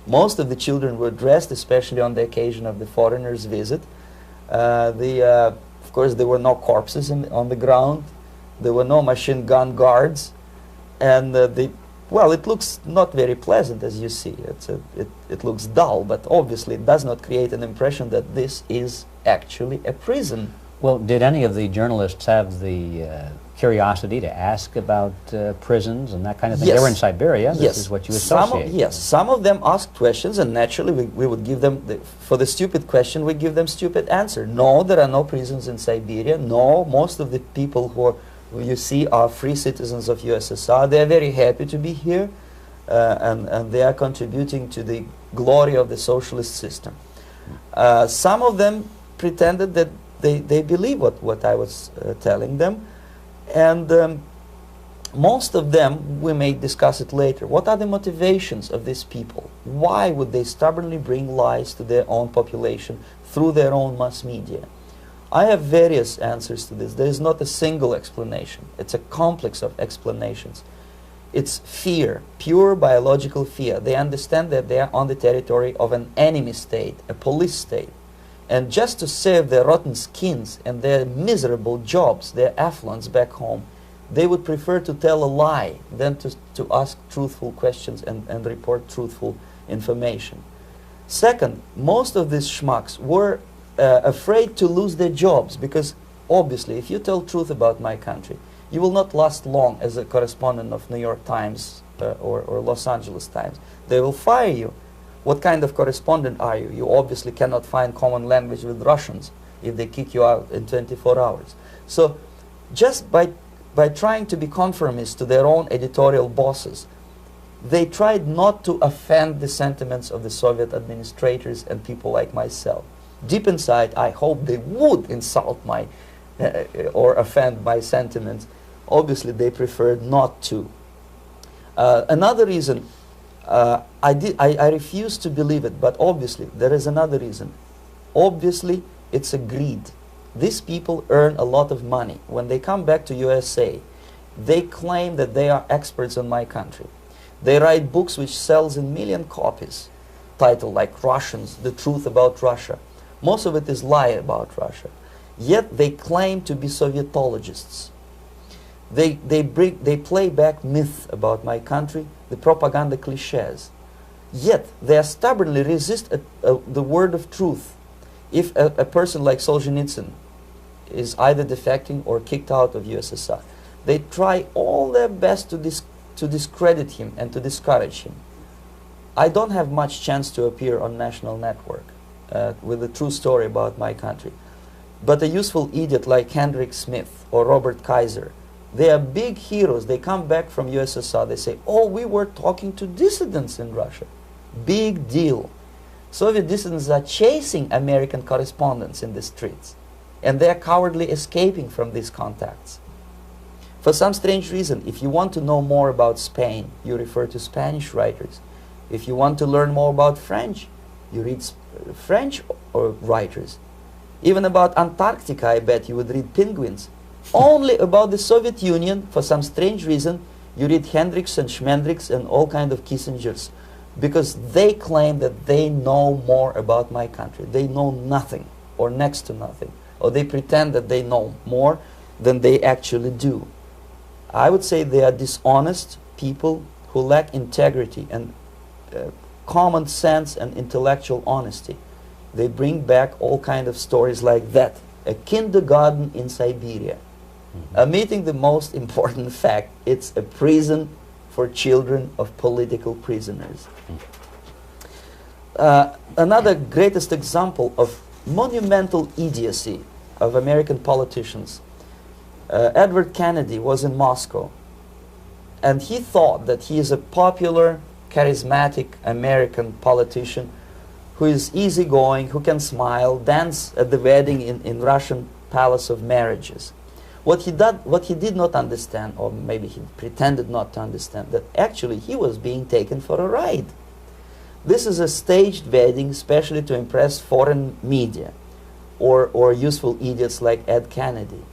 Most of the children were dressed, especially on the occasion of the foreigners' visit. Of course, there were no corpses on the ground. There were no machine gun guards. And well, it looks not very pleasant, as you see. It looks dull, but obviously it does not create an impression that this is actually a prison. Well, did any of the journalists have the curiosity to ask about prisons and that kind of thing? Yes. They were in Siberia. This Yes. is what you associate. Yes, some of them asked questions, and naturally we would give them, for the stupid question, we give them stupid answer. No, there are no prisons in Siberia. No, most of the people who you see are free citizens of USSR. They are very happy to be here, and they are contributing to the glory of the socialist system. Some of them pretended that they believe what I was telling them, and most of them, we may discuss it later, what are the motivations of these people? Why would they stubbornly bring lies to their own population through their own mass media? I have various answers to this. There is not a single explanation. It's a complex of explanations. It's fear, pure biological fear. They understand that they are on the territory of an enemy state, a police state. And just to save their rotten skins and their miserable jobs, their affluence back home, they would prefer to tell a lie than to ask truthful questions and report truthful information. Second, most of these schmucks were afraid to lose their jobs, because obviously if you tell truth about my country, you will not last long as a correspondent of New York Times or Los Angeles Times. They will fire you. What kind of correspondent are you? You obviously cannot find common language with Russians if they kick you out in 24 hours. So just by trying to be conformist to their own editorial bosses, they tried not to offend the sentiments of the Soviet administrators and people like myself. Deep inside, I hope they would insult my or offend my sentiments. Obviously, they preferred not to. Another reason, I refuse to believe it, but obviously there is another reason. Obviously, it's a greed. These people earn a lot of money. When they come back to USA, they claim that they are experts on my country. They write books which sells in million copies, titled like Russians, The Truth About Russia. Most of it is lie about Russia. Yet they claim to be Sovietologists. They play back myth about my country, the propaganda cliches. Yet they stubbornly resist the word of truth. If a person like Solzhenitsyn is either defecting or kicked out of USSR, they try all their best to discredit him and to discourage him. I don't have much chance to appear on national network with a true story about my country. But a useful idiot like Hendrik Smith or Robert Kaiser, they are big heroes. They come back from USSR, they say, oh, we were talking to dissidents in Russia. Big deal. Soviet dissidents are chasing American correspondents in the streets, and they are cowardly escaping from these contacts. For some strange reason, if you want to know more about Spain, you refer to Spanish writers. If you want to learn more about French, you read French writers. Even about Antarctica, I bet you would read Penguins. Only about the Soviet Union, for some strange reason, you read Hendricks and Schmendricks and all kind of Kissingers, because they claim that they know more about my country. They know nothing, or next to nothing, or they pretend that they know more than they actually do. I would say they are dishonest people who lack integrity and common sense and intellectual honesty. They bring back all kind of stories like that. A kindergarten in Siberia. Omitting the most important fact, it's a prison for children of political prisoners. Another greatest example of monumental idiocy of American politicians. Edward Kennedy was in Moscow, and he thought that he is a popular, charismatic American politician who is easygoing, who can smile, dance at the wedding in Russian Palace of Marriages. What he did not understand, or maybe he pretended not to understand, that actually he was being taken for a ride. This is a staged wedding, especially to impress foreign media, or useful idiots like Ed Kennedy.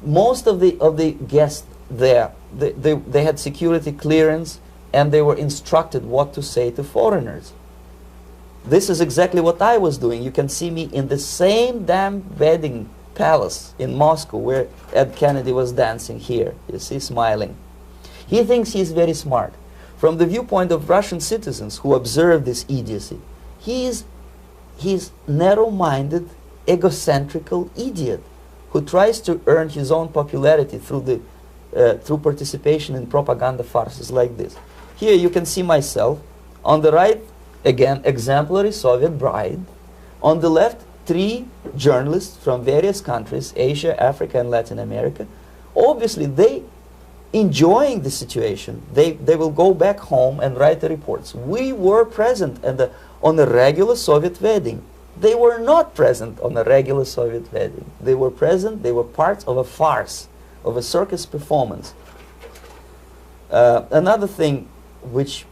Most of the guests there, they had security clearance, and they were instructed what to say to foreigners. This is exactly what I was doing. You can see me in the same damn wedding palace in Moscow where Ed Kennedy was dancing here. You see, smiling. He thinks he's very smart. From the viewpoint of Russian citizens who observe this idiocy, he's narrow-minded, egocentrical idiot who tries to earn his own popularity through participation in propaganda farces like this. Here you can see myself. On the right, again, exemplary Soviet bride. On the left, 3 journalists from various countries, Asia, Africa, and Latin America. Obviously, they enjoying the situation. They will go back home and write the reports. We were present on a regular Soviet wedding. They were not present on a regular Soviet wedding. They were present, they were part of a farce, of a circus performance. Another thing which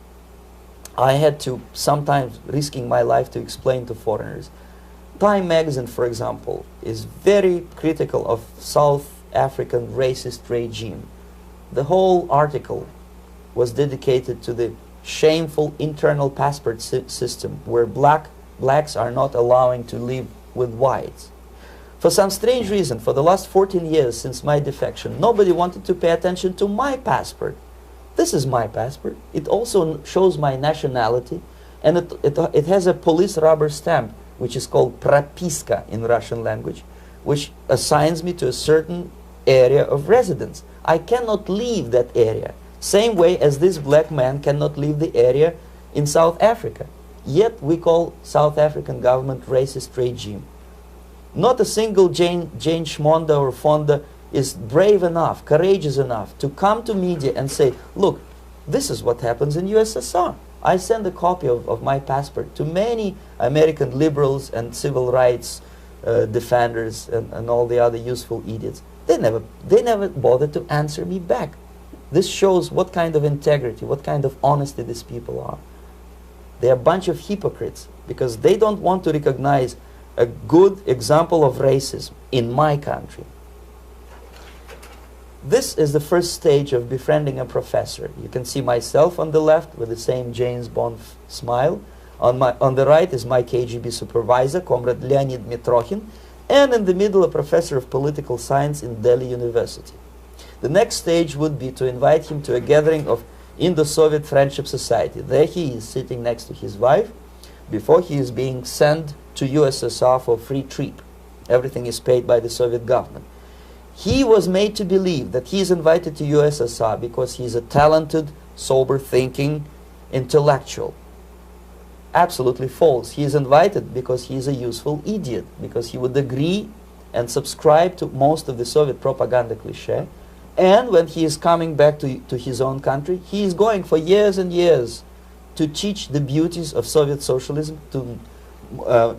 I had to sometimes risking my life to explain to foreigners. Time magazine, for example, is very critical of South African racist regime. The whole article was dedicated to the shameful internal passport system where blacks are not allowing to live with whites. For some strange reason, for the last 14 years since my defection, nobody wanted to pay attention to my passport. This is my passport. It also shows my nationality, and it has a police rubber stamp, which is called propiska in Russian language, which assigns me to a certain area of residence. I cannot leave that area, same way as this black man cannot leave the area in South Africa. Yet we call South African government racist regime. Not a single Jane Schmonda or Fonda is brave enough, courageous enough to come to media and say, look, this is what happens in USSR. I send a copy of my passport to many American liberals and civil rights defenders and all the other useful idiots. They never bothered to answer me back. This shows what kind of integrity, what kind of honesty these people are. They are a bunch of hypocrites because they don't want to recognize a good example of racism in my country. This is the first stage of befriending a professor. You can see myself on the left with the same James Bond smile. On the right is my KGB supervisor, Comrade Leonid Mitrokhin, and in the middle a professor of political science in Delhi University. The next stage would be to invite him to a gathering of Indo-Soviet Friendship Society. There he is sitting next to his wife before he is being sent to USSR for free trip. Everything is paid by the Soviet government. He was made to believe that he is invited to USSR because he is a talented, sober-thinking intellectual. Absolutely false. He is invited because he is a useful idiot, because he would agree and subscribe to most of the Soviet propaganda cliché. And when he is coming back to his own country, he is going for years and years to teach the beauties of Soviet socialism to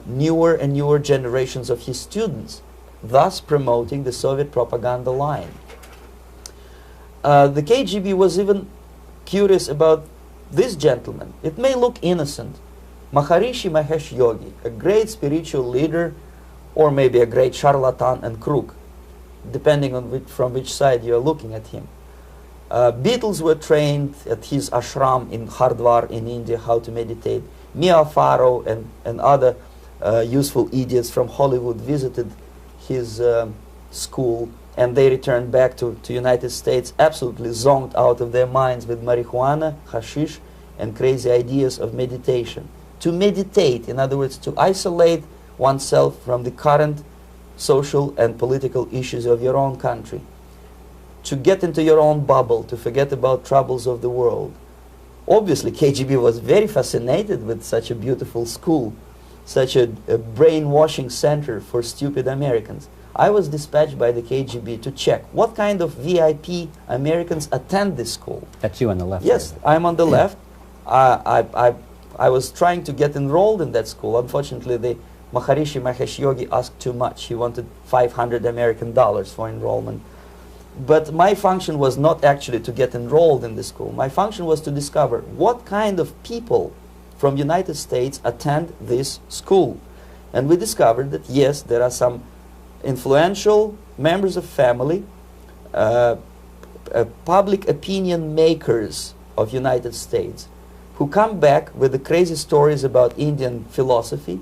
newer and newer generations of his students, thus promoting the Soviet propaganda line. The KGB was even curious about this gentleman. It may look innocent. Maharishi Mahesh Yogi, a great spiritual leader, or maybe a great charlatan and crook, depending on from which side you are looking at him. Beatles were trained at his ashram in Hardwar in India how to meditate. Mia Farrow and other useful idiots from Hollywood visited his school, and they returned back to United States absolutely zonked out of their minds with marijuana, hashish, and crazy ideas of meditation. To meditate, in other words, to isolate oneself from the current social and political issues of your own country, to get into your own bubble, to forget about troubles of the world. Obviously, KGB was very fascinated with such a beautiful school, such a brainwashing center for stupid Americans. I was dispatched by the KGB to check what kind of VIP Americans attend this school. That's you on the left. Yes, I'm on the left. I was trying to get enrolled in that school. Unfortunately, the Maharishi Mahesh Yogi asked too much. He wanted $500 American for enrollment. But my function was not actually to get enrolled in the school. My function was to discover what kind of people from United States attend this school. And we discovered that, yes, there are some influential members of family, public opinion makers of United States, who come back with the crazy stories about Indian philosophy.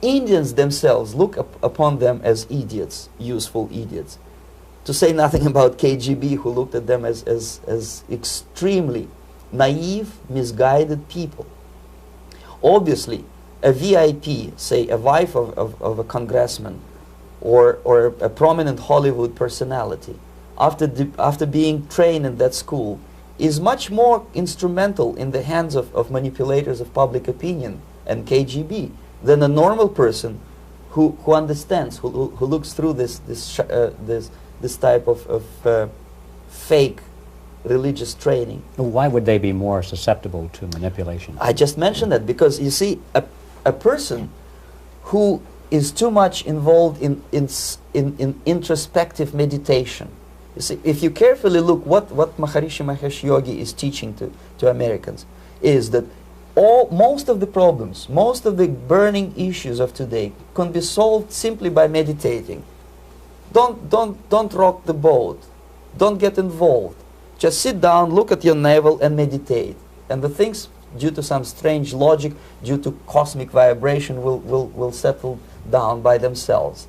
Indians themselves look upon them as idiots, useful idiots. To say nothing about KGB, who looked at them as extremely naive, misguided people. Obviously, a VIP, say a wife of a congressman, or a prominent Hollywood personality, after being trained in that school, is much more instrumental in the hands of manipulators of public opinion and KGB than a normal person who understands, who looks through this type of fake religious training. Why would they be more susceptible to manipulation? I just mentioned that because, you see, a person who is too much involved in introspective meditation. You see, if you carefully look what Maharishi Mahesh Yogi is teaching to Americans, is that most of the problems, most of the burning issues of today can be solved simply by meditating. Don't rock the boat. Don't get involved. Just sit down, look at your navel, and meditate. And the things, due to some strange logic, due to cosmic vibration, will settle down by themselves.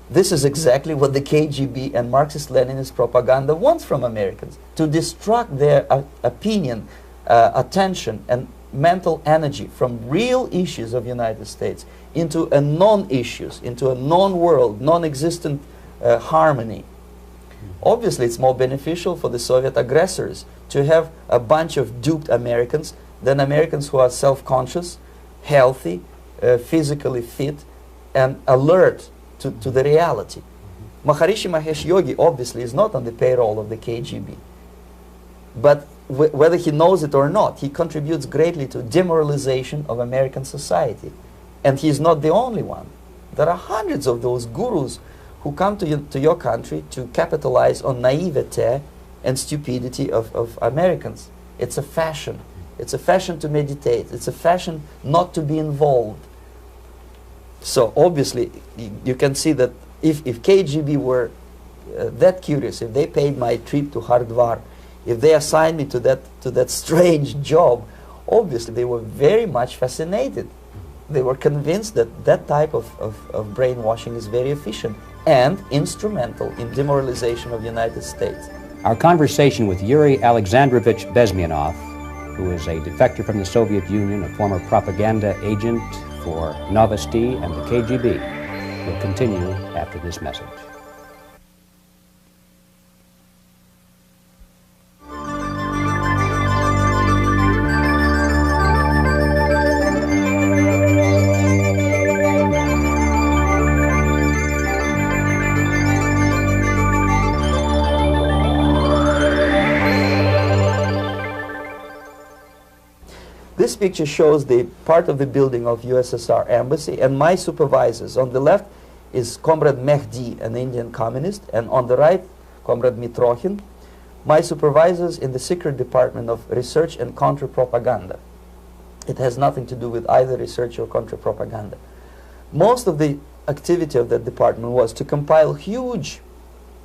This is exactly what the KGB and Marxist-Leninist propaganda wants from Americans, to distract their opinion, attention, and mental energy from real issues of the United States into a non-issues, into a non-world, non-existent harmony. Obviously, it's more beneficial for the Soviet aggressors to have a bunch of duped Americans than Americans who are self-conscious, healthy, physically fit, and alert to the reality. Maharishi Mahesh Yogi obviously is not on the payroll of the KGB. But whether he knows it or not, he contributes greatly to demoralization of American society. And he's not the only one. There are hundreds of those gurus who come to your country to capitalize on naivete and stupidity of Americans. It's a fashion. It's a fashion to meditate. It's a fashion not to be involved. So obviously, you can see that if KGB were that curious, if they paid my trip to Hardwar, if they assigned me to that strange job, obviously they were very much fascinated. They were convinced that that type of brainwashing is very efficient and instrumental in demoralization of the United States. Our conversation with Yuri Alexandrovich Bezmonov, who is a defector from the Soviet Union, a former propaganda agent for Novosti and the KGB, will continue after this message. This picture shows the part of the building of USSR embassy and my supervisors. On the left is Comrade Mehdi, an Indian communist, and on the right, Comrade Mitrokhin. my supervisors in the secret department of research and counter-propaganda. It has nothing to do with either research or counter-propaganda. Most of the activity of that department was to compile huge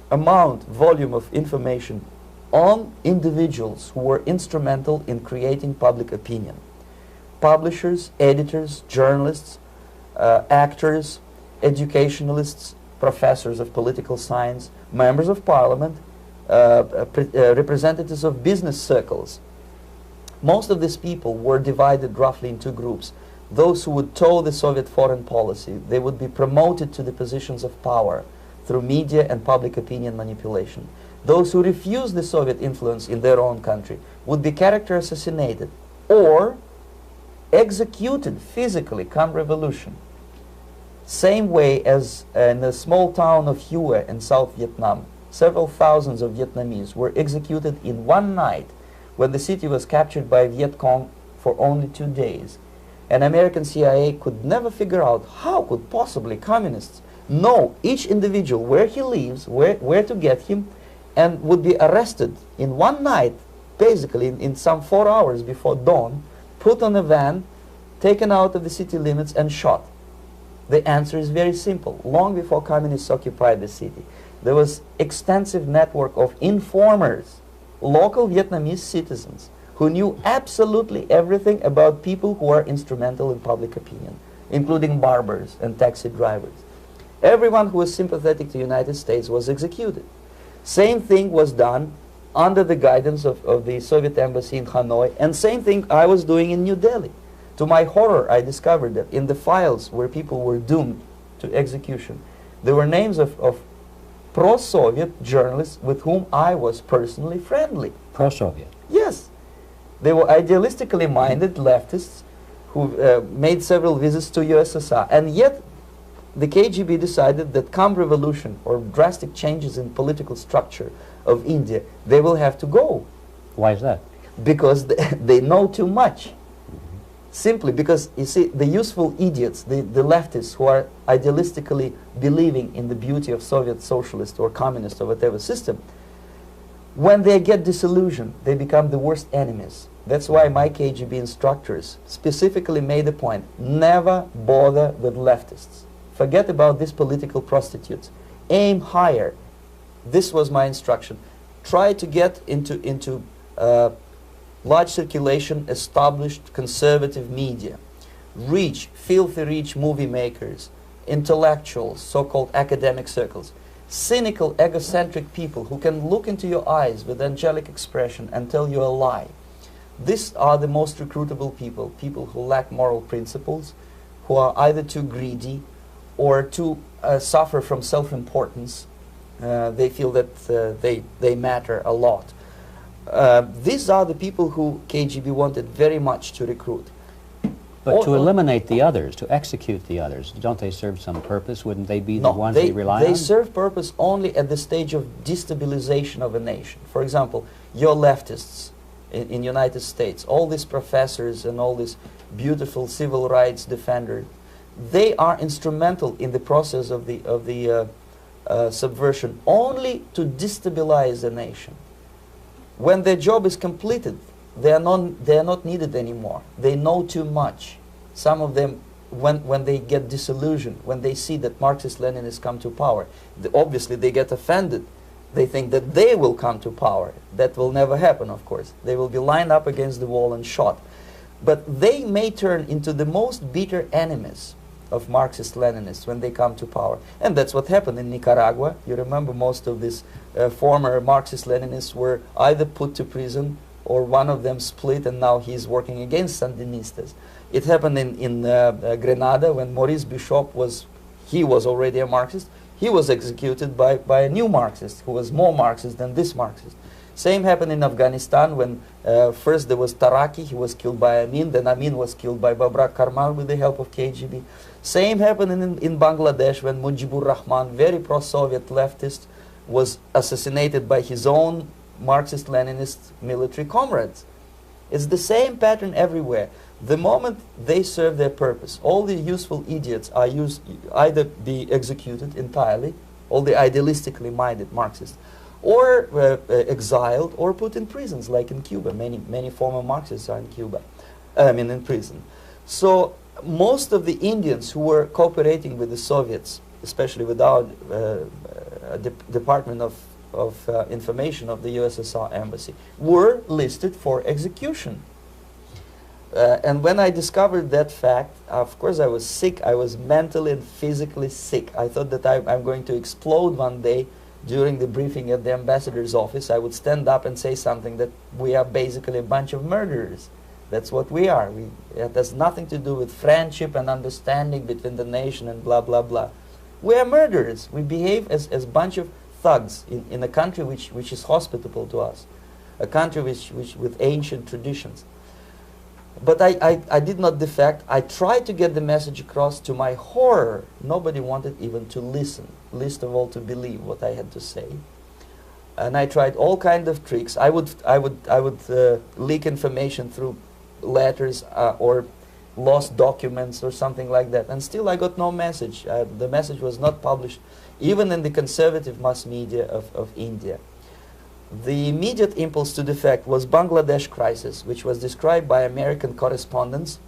volume of information on individuals who were instrumental in creating public opinion. Publishers, editors, journalists, actors, educationalists, professors of political science, members of parliament, representatives of business circles. Most of these people were divided roughly in two groups. Those who would toe the Soviet foreign policy, they would be promoted to the positions of power through media and public opinion manipulation. Those who refused the Soviet influence in their own country would be character assassinated or executed physically come revolution. Same way as in the small town of Hue in South Vietnam, several thousands of Vietnamese were executed in one night when the city was captured by Viet Cong for only 2 days. And American CIA could never figure out how could possibly communists know each individual where he lives, where to get him, and would be arrested in one night, basically in some 4 hours before dawn, put on a van, taken out of the city limits and shot. The answer is very simple. Long before communists occupied the city, there was extensive network of informers, local Vietnamese citizens, who knew absolutely everything about people who are instrumental in public opinion, including barbers and taxi drivers. Everyone who was sympathetic to the United States was executed. Same thing was done under the guidance of the Soviet embassy in Hanoi, and same thing I was doing in New Delhi. To my horror, I discovered that in the files where people were doomed to execution, there were names of pro-Soviet journalists with whom I was personally friendly. Pro-Soviet? Yes. They were idealistically minded leftists who made several visits to USSR, and yet the KGB decided that come revolution or drastic changes in political structure of India, they will have to go. Why is that? Because they know too much. Simply because, you see, the useful idiots, the leftists who are idealistically believing in the beauty of Soviet socialist or communist or whatever system, when they get disillusioned, they become the worst enemies. That's why my KGB instructors specifically made a point, never bother with leftists. Forget about these political prostitutes. Aim higher. This was my instruction. Try to get into large circulation, established conservative media. Rich, filthy rich movie makers, intellectuals, so-called academic circles. Cynical, egocentric people who can look into your eyes with angelic expression and tell you a lie. These are the most recruitable people, people who lack moral principles, who are either too greedy or too suffer from self-importance. They feel that they matter a lot. These are the people who KGB wanted very much to recruit. But to eliminate the others, to execute the others, don't they serve some purpose? Wouldn't they be the ones they rely on? They serve purpose only at the stage of destabilization of a nation. For example, your leftists in United States, all these professors and all these beautiful civil rights defenders, they are instrumental in the process of the subversion only to destabilize the nation. When their job is completed, they are not needed anymore. They know too much. Some of them, when they get disillusioned, when they see that Marxist-Leninists come to power, obviously they get offended. They think that they will come to power. That will never happen, of course. They will be lined up against the wall and shot. But they may turn into the most bitter enemies of Marxist-Leninists when they come to power. And that's what happened in Nicaragua. You remember most of these former Marxist-Leninists were either put to prison or one of them split, and now he's working against Sandinistas. It happened in Grenada when Maurice Bishop was already a Marxist. He was executed by a new Marxist who was more Marxist than this Marxist. Same happened in Afghanistan when first there was Taraki, he was killed by Amin, then Amin was killed by Babrak Karmal with the help of KGB. Same happened in Bangladesh when Mujibur Rahman, very pro-Soviet leftist, was assassinated by his own Marxist-Leninist military comrades. It's the same pattern everywhere. The moment they serve their purpose, all the useful idiots are either be executed entirely, all the idealistically minded Marxists, or exiled or put in prisons, like in Cuba. Many former Marxists are in Cuba, in prison. So most of the Indians who were cooperating with the Soviets, especially with our Department of Information of the USSR Embassy, were listed for execution. And when I discovered that fact, of course I was sick. I was mentally and physically sick. I thought that I'm going to explode one day during the briefing at the ambassador's office. I would stand up and say something that we are basically a bunch of murderers. That's what we are. It has nothing to do with friendship and understanding between the nation and blah, blah, blah. We are murderers. We behave as a bunch of thugs in a country which is hospitable to us, a country which with ancient traditions. But I did not defect. I tried to get the message across. To my horror, nobody wanted even to listen, least of all to believe what I had to say. And I tried all kinds of tricks. I would leak information through letters or lost documents or something like that. And still I got no message. The message was not published, even in the conservative mass media of India. The immediate impulse to defect was Bangladesh crisis, which was described by American correspondents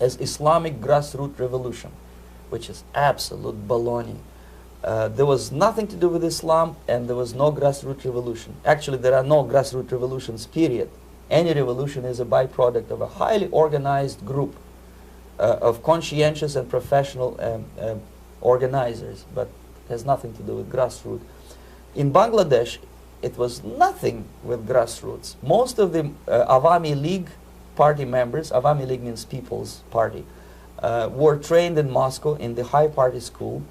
as Islamic grassroots revolution, which is absolute baloney. There was nothing to do with Islam, and there was no grassroots revolution. Actually, there are no grassroots revolutions, period. Any revolution is a byproduct of a highly organized group of conscientious and professional organizers, but has nothing to do with grassroots. In Bangladesh, it was nothing with grassroots. Most of the Awami League party members, Awami League means People's Party, were trained in Moscow in the high party school.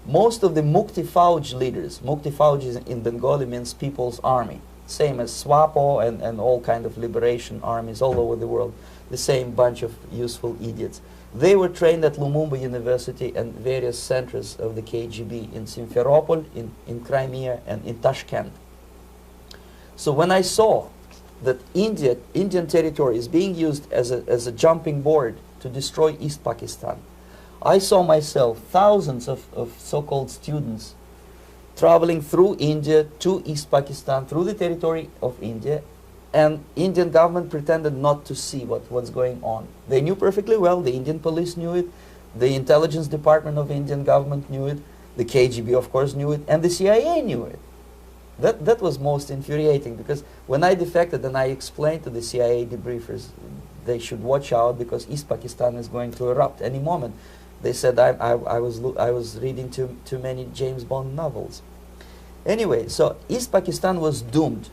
Most of the Mukti Fauj leaders, Mukti Fauj in Bengali means People's Army, same as SWAPO and all kind of liberation armies all over the world, the same bunch of useful idiots. They were trained at Lumumba University and various centers of the KGB in Simferopol, in Crimea, and in Tashkent. So when I saw that Indian territory is being used as a jumping board to destroy East Pakistan, I saw myself thousands of so-called students traveling through India to East Pakistan, through the territory of India, and Indian government pretended not to see what's going on. They knew perfectly well, the Indian police knew it, the intelligence department of the Indian government knew it, the KGB of course knew it, and the CIA knew it. That was most infuriating, because when I defected and I explained to the CIA debriefers they should watch out because East Pakistan is going to erupt any moment, they said I was reading too many James Bond novels. Anyway, so East Pakistan was doomed.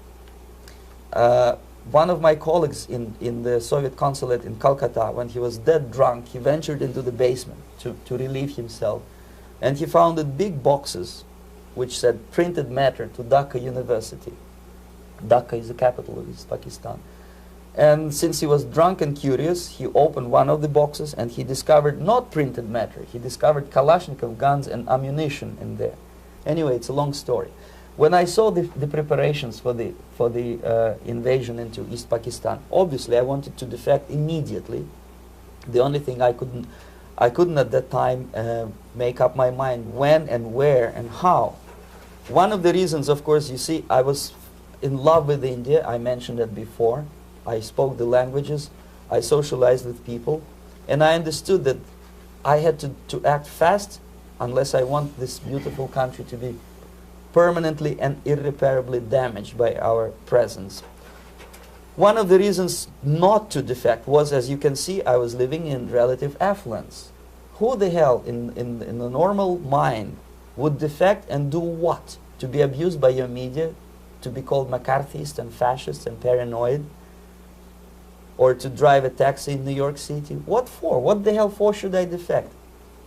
One of my colleagues in the Soviet consulate in Calcutta, when he was dead drunk, he ventured into the basement to relieve himself, and he found big boxes which said printed matter to Dhaka University. Dhaka is the capital of East Pakistan. And since he was drunk and curious, he opened one of the boxes and he discovered not printed matter. He discovered Kalashnikov guns and ammunition in there. Anyway, it's a long story. When I saw the preparations for the invasion into East Pakistan, obviously I wanted to defect immediately. The only thing I couldn't at that time make up my mind when and where and how. One of the reasons, of course, you see, I was in love with India. I mentioned that before. I spoke the languages. I socialized with people. And I understood that I had to act fast unless I want this beautiful country to be permanently and irreparably damaged by our presence. One of the reasons not to defect was, as you can see, I was living in relative affluence. Who the hell in a normal mind would defect and do what? To be abused by your media, to be called McCarthyist and fascist and paranoid, or to drive a taxi in New York City? What for? What the hell for should I defect?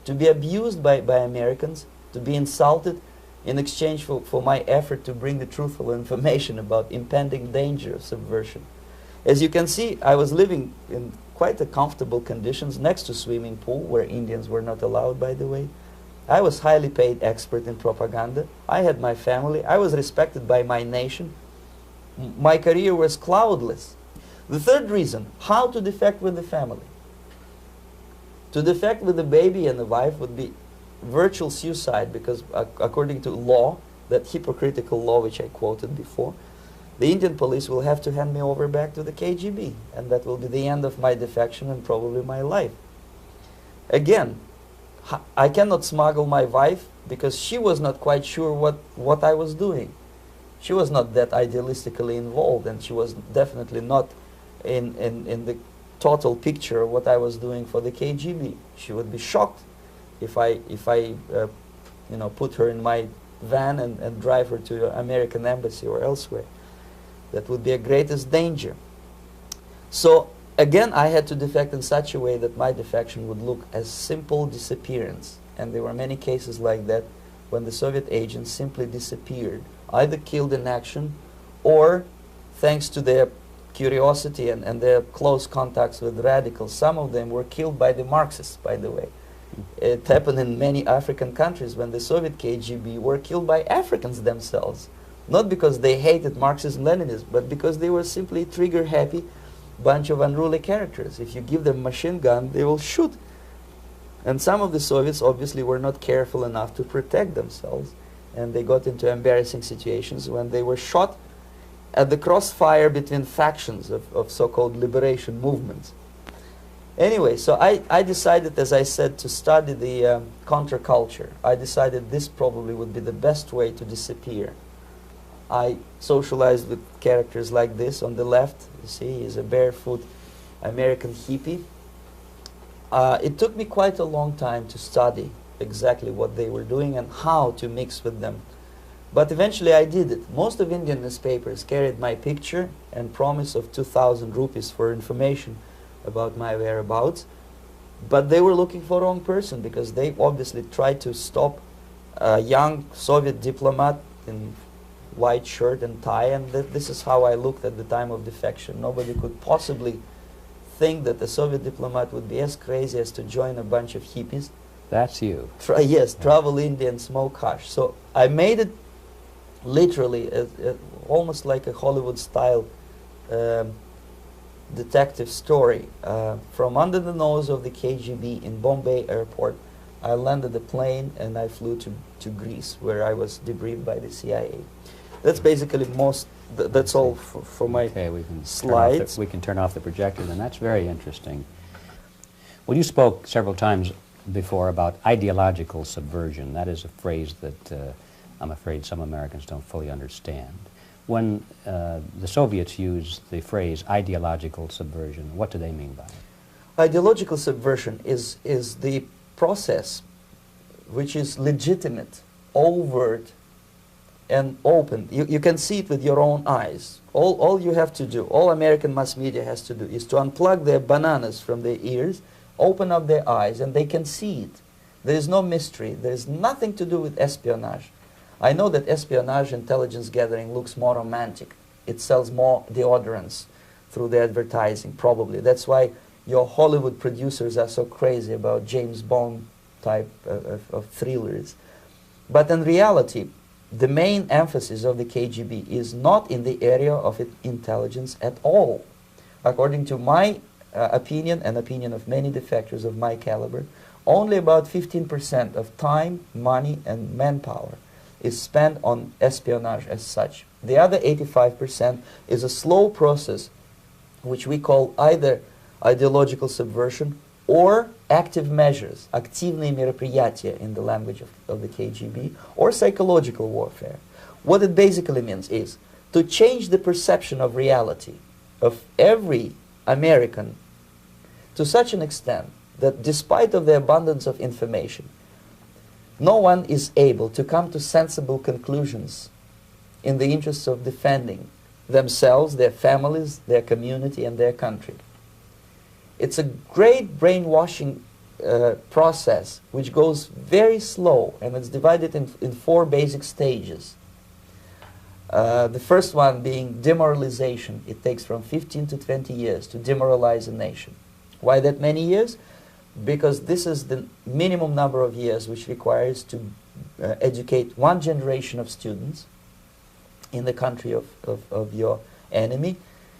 To be abused by Americans, to be insulted in exchange for my effort to bring the truthful information about impending danger of subversion. As you can see, I was living in quite a comfortable conditions next to swimming pool, where Indians were not allowed, by the way. I was highly paid expert in propaganda. I had my family. I was respected by my nation. My career was cloudless. The third reason, how to defect with the family. To defect with a baby and a wife would be virtual suicide, because according to law, that hypocritical law which I quoted before, the Indian police will have to hand me over back to the KGB, and that will be the end of my defection and probably my life. Again, I cannot smuggle my wife because she was not quite sure what I was doing. She was not that idealistically involved, and she was definitely not in the total picture of what I was doing for the KGB. She would be shocked if I you know, put her in my van and drive her to the American embassy or elsewhere. That would be a greatest danger. So again, I had to defect in such a way that my defection would look as simple disappearance. And there were many cases like that when the Soviet agents simply disappeared, either killed in action or, thanks to their curiosity and their close contacts with radicals, some of them were killed by the Marxists, by the way. It happened in many African countries when the Soviet KGB were killed by Africans themselves. Not because they hated Marxism-Leninism, but because they were simply trigger-happy bunch of unruly characters. If you give them a machine gun, they will shoot. And some of the Soviets obviously were not careful enough to protect themselves, and they got into embarrassing situations when they were shot at the crossfire between factions of so-called liberation movements. Anyway, so I decided, as I said, to study the counterculture. I decided this probably would be the best way to disappear. I socialized with characters like this on the left. You see, he's a barefoot American hippie. It took me quite a long time to study exactly what they were doing and how to mix with them. But eventually I did it. Most of Indian newspapers carried my picture and promise of 2,000 rupees for information about my whereabouts. But they were looking for the wrong person, because they obviously tried to stop a young Soviet diplomat in white shirt and tie, and this is how I looked at the time of defection. Nobody could possibly think that a Soviet diplomat would be as crazy as to join a bunch of hippies. That's you. Yes, travel India and smoke hash. So I made it literally almost like a Hollywood-style detective story. From under the nose of the KGB in Bombay airport, I landed the plane and I flew to Greece, where I was debriefed by the CIA. That's basically that's all for my slides. We can turn off the projector, then. That's very interesting. Well, you spoke several times before about ideological subversion. That is a phrase that I'm afraid some Americans don't fully understand. When the Soviets use the phrase ideological subversion, what do they mean by it? Ideological subversion is the process which is legitimate, overt, and open. You can see it with your own eyes. All you have to do, all American mass media has to do, is to unplug their bananas from their ears, open up their eyes, and they can see it. There is no mystery. There is nothing to do with espionage. I know that espionage intelligence gathering looks more romantic. It sells more deodorants through the advertising, probably. That's why your Hollywood producers are so crazy about James Bond type of thrillers. But in reality, the main emphasis of the KGB is not in the area of intelligence at all. According to my opinion and opinion of many defectors of my caliber, only about 15% of time, money, and manpower is spent on espionage as such. The other 85% is a slow process which we call either ideological subversion or active measures, активные мероприятия in the language of the KGB, or psychological warfare. What it basically means is to change the perception of reality of every American to such an extent that despite of the abundance of information, no one is able to come to sensible conclusions in the interests of defending themselves, their families, their community, and their country. It's a great brainwashing process which goes very slow, and it's divided in 4 basic stages. The first one being demoralization. It takes from 15 to 20 years to demoralize a nation. Why that many years? Because this is the minimum number of years which requires to educate one generation of students in the country of your enemy,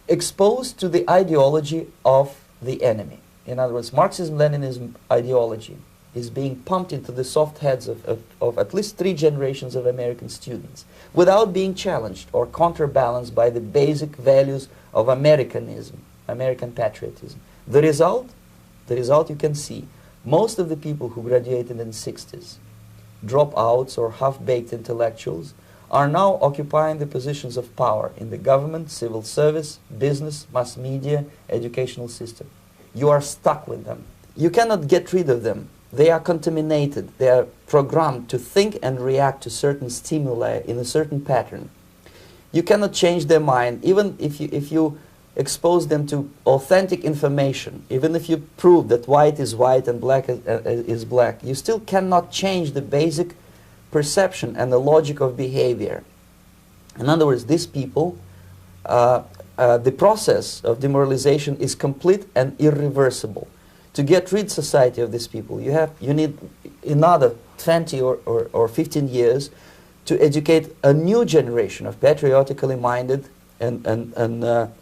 exposed to the ideology of the enemy. In other words, Marxism-Leninism ideology is being pumped into the soft heads of at least 3 generations of American students without being challenged or counterbalanced by the basic values of Americanism, American patriotism. The result you can see. Most of the people who graduated in the 60s, dropouts or half-baked intellectuals, are now occupying the positions of power in the government, civil service, business, mass media, educational system. You are stuck with them. You cannot get rid of them. They are contaminated. They are programmed to think and react to certain stimuli in a certain pattern. You cannot change their mind, even if you expose them to authentic information, even if you prove that white is white and black is black, you still cannot change the basic perception and the logic of behavior. In other words, these people, the process of demoralization is complete and irreversible. To get rid of society of these people, you need another 20 or 15 years to educate a new generation of patriotically minded and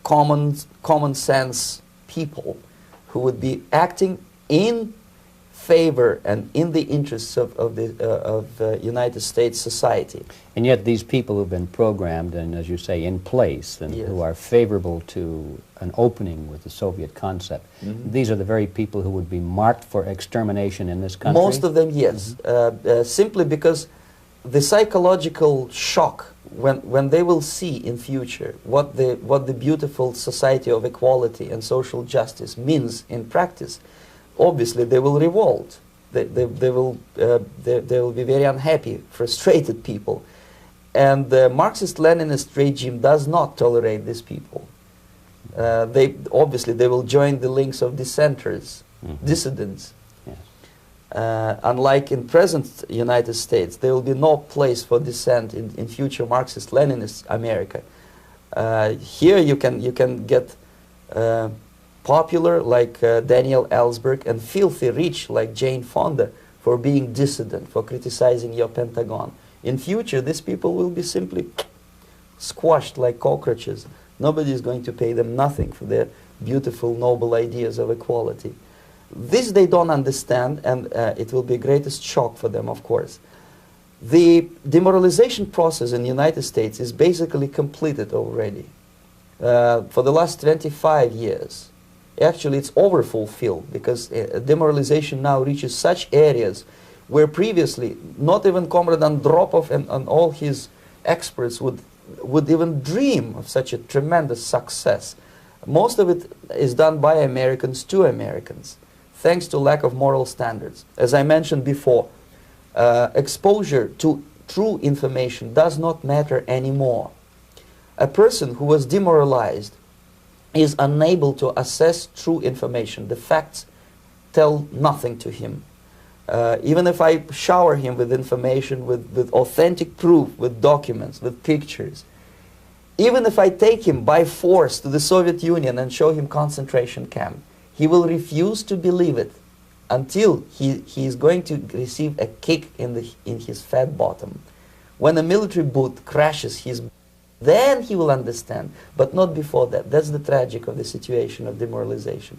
common sense people who would be acting in favor and in the interests of United States society. And yet these people who've been programmed and, as you say, in place and Yes. who are favorable to an opening with the Soviet concept, these are the very people who would be marked for extermination in this country? Most of them, yes. Simply because the psychological shock when they will see in future what the beautiful society of equality and social justice means in practice, obviously they will revolt. They will be very unhappy, frustrated people. And the Marxist-Leninist regime does not tolerate these people. Obviously they will join the links of dissenters, dissidents. Unlike in present United States, there will be no place for dissent in future Marxist-Leninist America. Here you can get popular like Daniel Ellsberg and filthy rich like Jane Fonda for being dissident, for criticizing your Pentagon. In future, these people will be simply squashed like cockroaches. Nobody is going to pay them nothing for their beautiful, noble ideas of equality. This they don't understand, and it will be the greatest shock for them, of course. The demoralization process in the United States is basically completed already. For the last 25 years. Actually, it's overfulfilled because demoralization now reaches such areas where previously not even Comrade Andropov and all his experts would even dream of such a tremendous success. Most of it is done by Americans to Americans, thanks to lack of moral standards. As I mentioned before, exposure to true information does not matter anymore. A person who was demoralized is unable to assess true information. The facts tell nothing to him. Even if I shower him with information, with authentic proof, with documents, with pictures, even if I take him by force to the Soviet Union and show him concentration camp, he will refuse to believe it until he is going to receive a kick in his fat bottom. When a military boot crashes his, then he will understand, but not before that. That's the tragic of the situation of demoralization.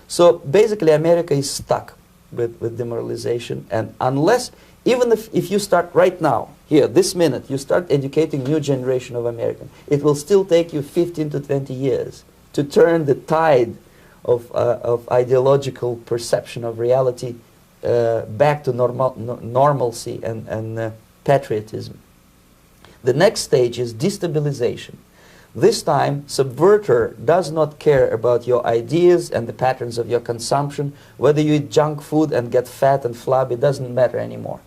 So basically America is stuck with demoralization, and unless, even if you start right now, here, this minute, you start educating new generation of Americans, it will still take you 15 to 20 years to turn the tide of ideological perception of reality back to normalcy and patriotism. The next stage is destabilization. This time, subverter does not care about your ideas and the patterns of your consumption. Whether you eat junk food and get fat and flabby, it doesn't matter anymore.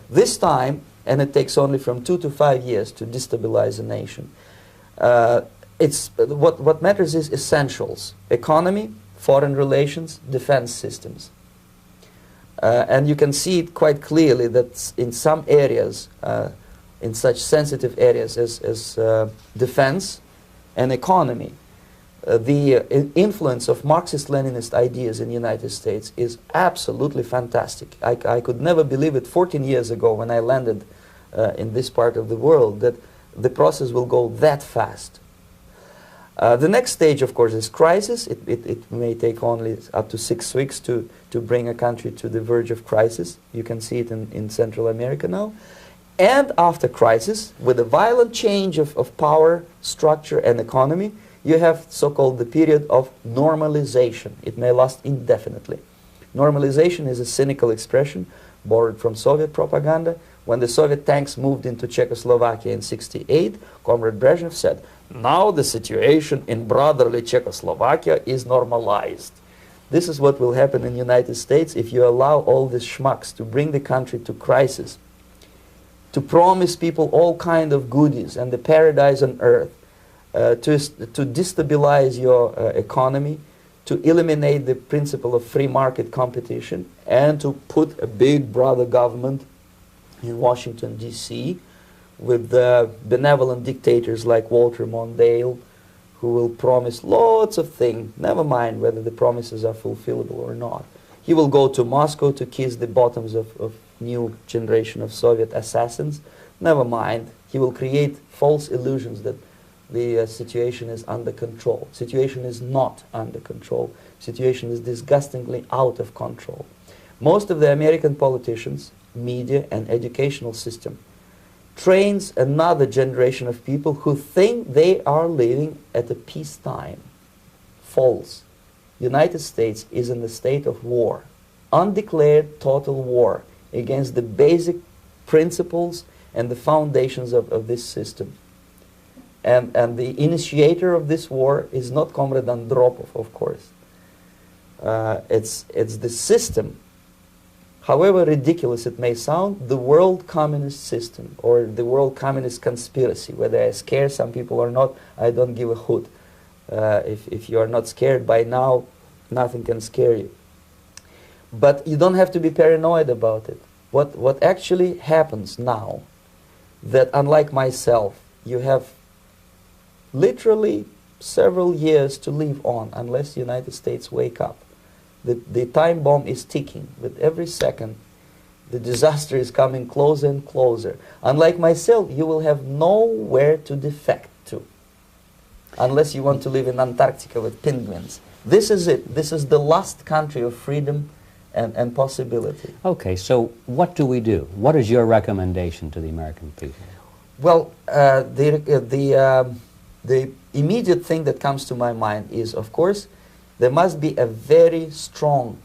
This time, and it takes only from 2 to 5 years to destabilize a nation, what matters is essentials: economy, foreign relations, defense systems. And you can see it quite clearly that in some areas, in such sensitive areas as defense and economy, the influence of Marxist-Leninist ideas in the United States is absolutely fantastic. I could never believe it 14 years ago when I landed in this part of the world that the process will go that fast. The next stage, of course, is crisis. It may take only up to 6 weeks to bring a country to the verge of crisis. You can see it in Central America now. And after crisis, with a violent change of power, structure, and economy, you have so-called the period of normalization. It may last indefinitely. Normalization is a cynical expression borrowed from Soviet propaganda. When the Soviet tanks moved into Czechoslovakia in '68, Comrade Brezhnev said, "Now the situation in brotherly Czechoslovakia is normalized." This is what will happen in the United States if you allow all these schmucks to bring the country to crisis, to promise people all kind of goodies and the paradise on earth, to destabilize your economy, to eliminate the principle of free market competition, and to put a big brother government in Washington, D.C., with benevolent dictators like Walter Mondale, who will promise lots of things, never mind whether the promises are fulfillable or not. He will go to Moscow to kiss the bottoms of new generation of Soviet assassins, never mind. He will create false illusions that the situation is under control. Situation is not under control. Situation is disgustingly out of control. Most of the American politicians, media, and educational system trains another generation of people who think they are living at a peacetime. False. United States is in the state of war, undeclared total war against the basic principles and the foundations of this system. And the initiator of this war is not Comrade Andropov, of course. It's the system. However ridiculous it may sound, the world communist system or the world communist conspiracy, whether I scare some people or not, I don't give a hoot. If you are not scared by now, nothing can scare you. But you don't have to be paranoid about it. What actually happens now, that unlike myself, you have literally several years to live on unless the United States wake up. The time bomb is ticking. With every second, the disaster is coming closer and closer. Unlike myself, you will have nowhere to defect to, unless you want to live in Antarctica with penguins. This is it. This is the last country of freedom and possibility. Okay, so what do we do? What is your recommendation to the American people? Well, the immediate thing that comes to my mind is, of course, there must be a very strong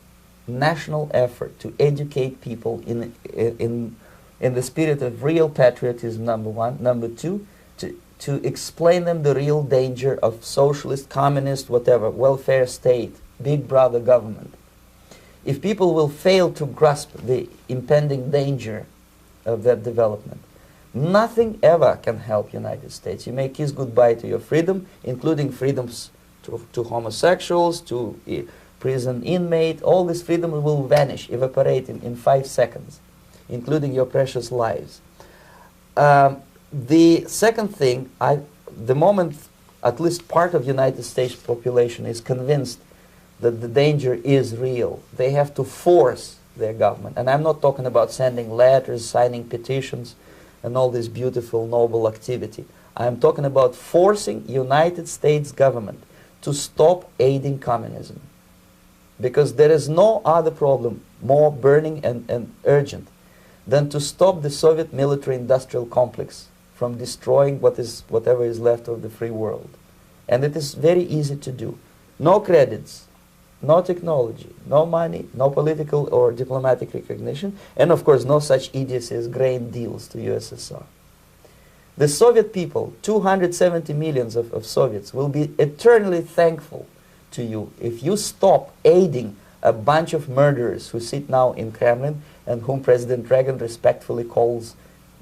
national effort to educate people in the spirit of real patriotism, number one. Number two, to explain them the real danger of socialist, communist, whatever, welfare state, big brother government. If people will fail to grasp the impending danger of that development, nothing ever can help United States. You may kiss goodbye to your freedom, including freedoms to homosexuals, to prison inmate. All these freedoms will vanish, evaporate in 5 seconds, including your precious lives. The second thing, the moment at least part of United States population is convinced that the danger is real, they have to force their government. And I'm not talking about sending letters, signing petitions, and all this beautiful, noble activity. I'm talking about forcing United States government to stop aiding communism. Because there is no other problem more burning and urgent than to stop the Soviet military-industrial complex from destroying whatever is left of the free world. And it is very easy to do. No credits, no technology, no money, no political or diplomatic recognition, and of course no such idiocy as grain deals to USSR. The Soviet people, 270 millions of Soviets, will be eternally thankful to you if you stop aiding a bunch of murderers who sit now in Kremlin and whom President Reagan respectfully calls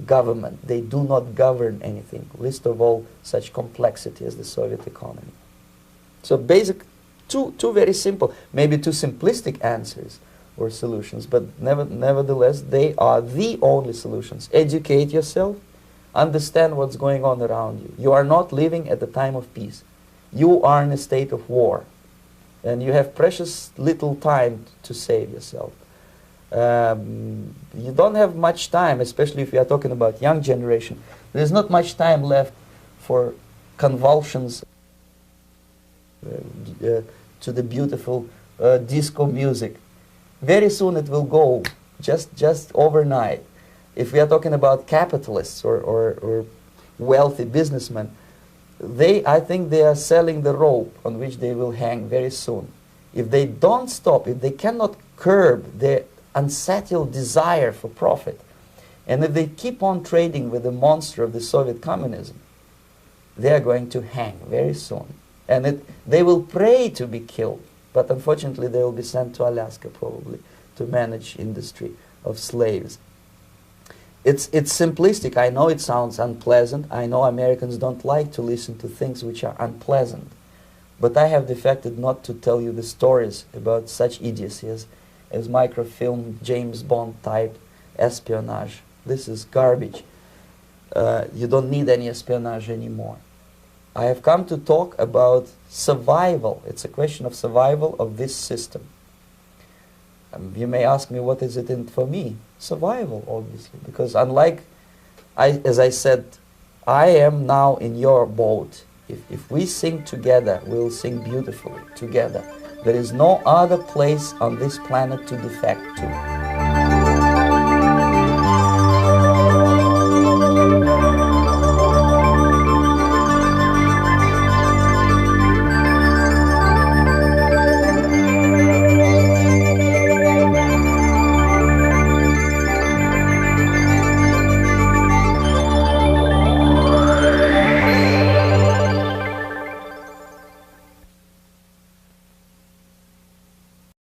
government. They do not govern anything, least of all such complexity as the Soviet economy. So basic, two very simple, maybe too simplistic answers or solutions, but nevertheless they are the only solutions. Educate yourself, understand what's going on around you. You are not living at the time of peace. You are in a state of war, and you have precious little time to save yourself. You don't have much time, especially if we are talking about young generation. There's not much time left for convulsions to the beautiful disco music. Very soon it will go, just overnight. If we are talking about capitalists or wealthy businessmen, I think they are selling the rope on which they will hang very soon. If they don't stop, if they cannot curb their unsettled desire for profit, and if they keep on trading with the monster of the Soviet communism, they are going to hang very soon. And they will pray to be killed, but unfortunately they will be sent to Alaska probably to manage industry of slaves. It's simplistic. I know it sounds unpleasant. I know Americans don't like to listen to things which are unpleasant. But I have defected not to tell you the stories about such idiocy as microfilm, James Bond type espionage. This is garbage. You don't need any espionage anymore. I have come to talk about survival. It's a question of survival of this system. You may ask me, what is it in for me? Survival, obviously, because unlike, as I said, I am now in your boat. If we sing together, we'll sing beautifully together. There is no other place on this planet to defect to.